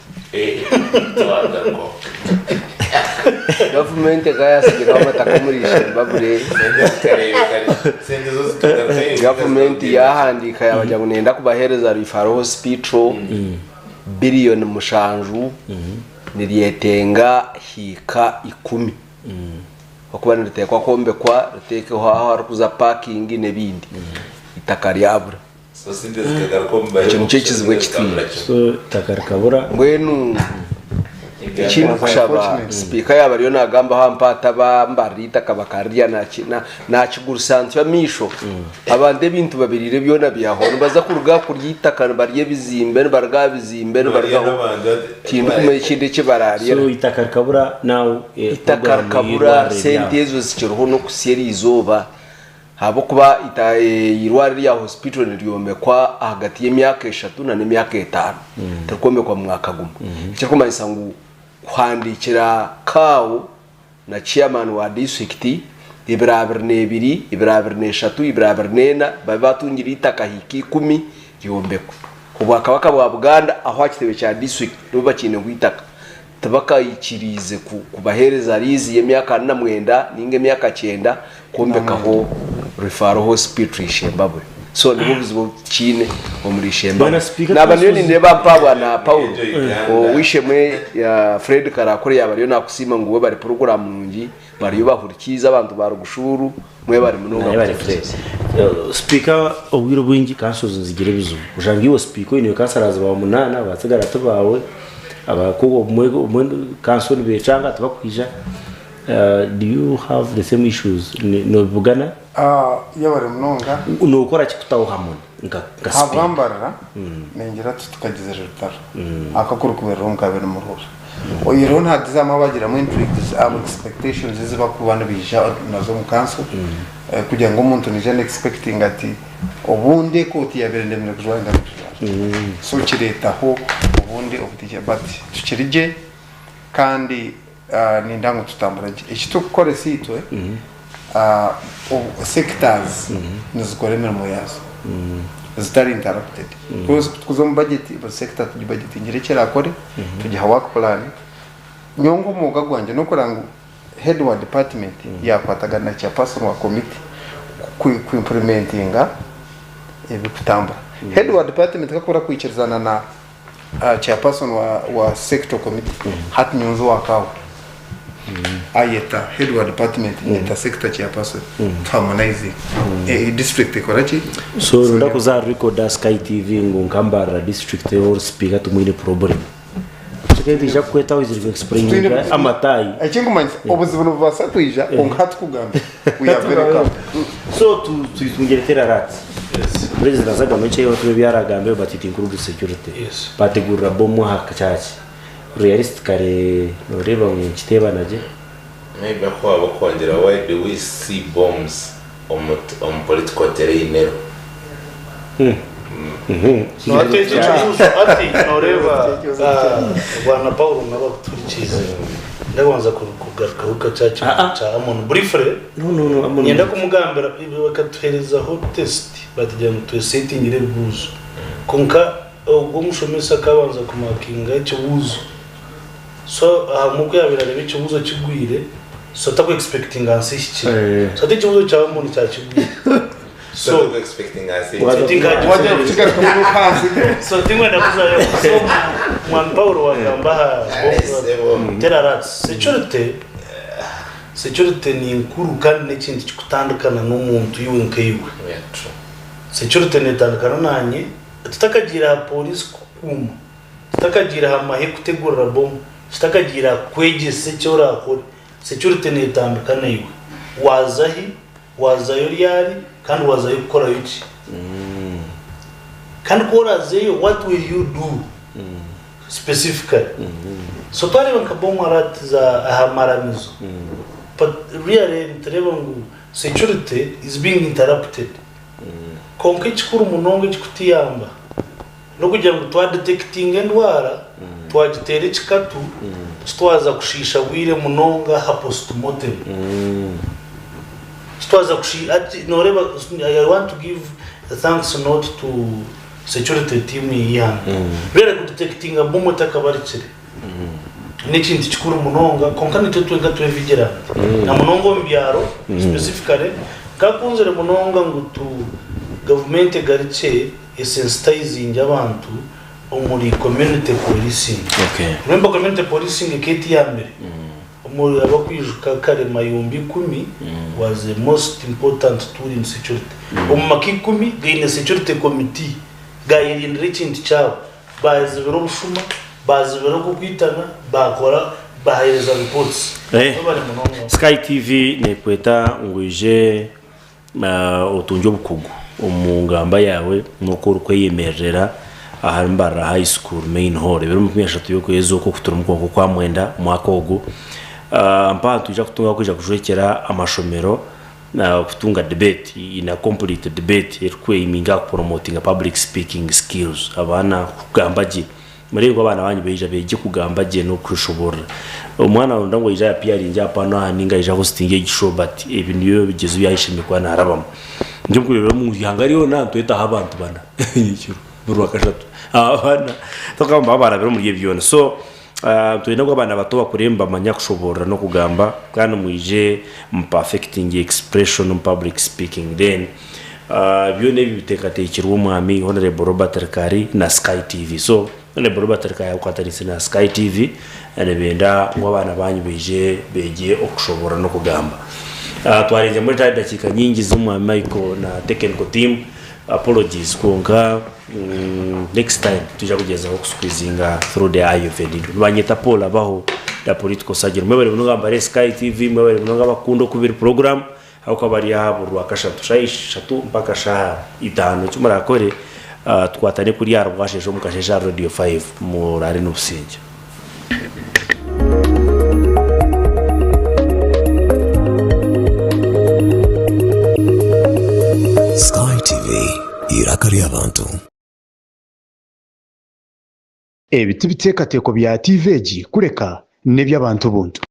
Twagarko.
Government gaya sigira amatakomurisha babure. Government yahandika yabajya kunenda kubahereza referral hospital billion mushanju niryetenga hika 10. Okuba nitekwa kombe kwa ruteke ho kuza parking nebindi itakaryabura.
So sinde zikagarkomba
cy'ikizwe kitwira.
So takarkabura
ngwenu ikintu kushaba speaker yabariyo nagamba hampata bambarita kabakaria na kigurusantu ya misho abande bintu babirire byona byahora baza kuruga kuryitakana bariye bizimbe barga bizimbe bargaho kintu kumenya kindi kibarariye.
So itakarkabura now
itakarkabura sente ezo zikiruho no kuseri izoba habo kuba irwari ya hospital niriyomekwa hagati y'imyaka 3 na n'imyaka 5 takomekwa mu mwaka gumwe cyo kumanisa ngo kwandikira kawo na chairman wa district ibirabirne 2 ibirabirne 3 ibirabirne babatungira itaka hiki 10 yombekwa kubwakabaka bwa Buganda aho akitebe cya district rubakine gwitaka tabakayikirize kubahereza rizi y'emyaka 4 ninge myaka 9 kombekaho referral hospital Shembabwe so nibuzibo kine muri Shembabwe nabanyo ndeba mpabwa na Paul wishemwe ya Fred Karakore yabariyo nakusima ngo we bari program ngi bari bahurikiza abantu barugushuru mwe bari munonga
bari Fred speaker obwiro bwingi kansozo nzigire bizu ujangiwe speaker ino kansaraza ba munana batsigara tubawe abakoko mwe kansoni becanga tubakwija do you have the same issues no bugana
yabare munonga
unokora kikutaho hamwe
ngambara nengira tukagize retard akakuru kubera umukabere mu ruho oyiro nta dizama bagira mu intrigues expectations ziba ku bana bija nazo mu kanso kugira ngo umuntu nije expecting ati obundi ko tiyabere ndemwe kujwanga so kiretaho ubundi obutije but tukirije kandi nindango tutamburaje ikitukore sitwe sectors nizikore mirimo yazo zitari interrupted because tukuzo mu budget but sector tuji budget ngirekera akore tujiha work plan nyongo muga gwanje no kurangu head wa department yakwatagana cha person wa committee ku implementinga ebikutamba head wa department kakora kuichirizana na chairperson wa sector committee hat nyunzo wakawo ayeta head wa department neta sector chairperson harmonizing district korachi
so ndakuza record Sky TV ngukambara district or speaker tumwine problem chekedi jakweta wiziri explain amatai
achingumanzi obuzibuno bwasatwija onkhat kugamba uyavereka
so tuitungeretera rat president zaga meche yo tubyaragambe batiti include security bategura bomu hakachachi realistically noreba nkiteba naje
maybe kwa bakongera why do we see bombs on political terrain
no ati noreba bwana Paul n'abaturikize ndabanza kugaruka ukacaca cha amon briefly
no amon
yenda kumugambira bakatuhereza ho test batijya mu setting ire buzo konka ubwo mushomesa kabanza kumakinga cyo buzo so muko yabirare bico buzo kigwire so tako expecting ansishiki so ati buzo cha amon cha kigwire
so expecting ansishiki
waje kutika kama kazi so tingwe ndakuza so mwan Paul wagamba terarats security ni nkuru kandi n'ikindi kikutandukana n'umuntu yiwe nkayiwe security netandukana nanye tutakagira police kuma tutakagira amahe kutegura bomb tutakagira kwegese cyora akora security netandukana yiwe wazayo ryari kandi wazayo gukora iki kandi korazeyo what will you do specifically so pale wankabomu arat za ahamaramizo but really nterebangu security is being interrupted konke chikuru munonge chikutiyamba no kugira ngo twa detecting endwara twagitere chikatu twaza kushisha wire munonga ha postmortem twaza kushi ati noreba I want to give a thanks note to security team yan really good detecting abomo takabarikire n'ikindi chikuru munonga konkani tetwenga twevigera na munongo mbyaro specifically kakunzere munonga ngutu government gariche sensitizing abantu omuri community policing remember community policing keti yambere omuri abakwijuka kare mayumbi 10 was the most important tool in security omumaki 10 gaine security committee gairi enriching chao bazibero bushuma bazibero kukwitana bakora bahereza reports
Sky TV nekweta ngwije otunjo bukugu umungamba yawe nuko rukweyemerera ahambara high school main hall bero mukweshatu yoko yezo ko kutura mukongo kwa mwenda mwaka ogu ampa tuja kutunga kuja kujwekera amashomero na kutunga debate in a complete debate erikweyiminga promoting public speaking skills abana kugamba je murengo abana banyu beje kugamba je no kushobora umwana ndangwa ija pia rinja pano haninga ija hosting igisho but ibintu yo bigezu yayishimikwa narabamo nje kurero mu yangariyo natweta abantu bana buru akashatu abana tokamba abana bero muri byona so tuyina ko abana bato bakuremba manya kushobora no kugamba kandi mwije perfecting expression on public speaking then byone bitekatekirwa umwami honorable Robert Rkari na Sky TV so honorable Robert Rkari ukatarise na Sky TV benda ngwabana banyu beje okushobora no kugamba twarenze muri dakika nyingi z'umwami Michael na technical team apologies konga next time tuja kugezaho kusqueezinga through the eye of it banyeta Paul Abaho da political surgery mwebere munogamba Sky TV mwebere munogamba kundo kubiri program auka bari yabo rwakashatu shatu mpaka sha itano cyumara kore twatane kuri yaro bwasheje mukasheje radio 5 murari n'ubusinge
Sky TV irakari abantu
ebiti biteekateko bya TVG kureka ne by'abantu buntu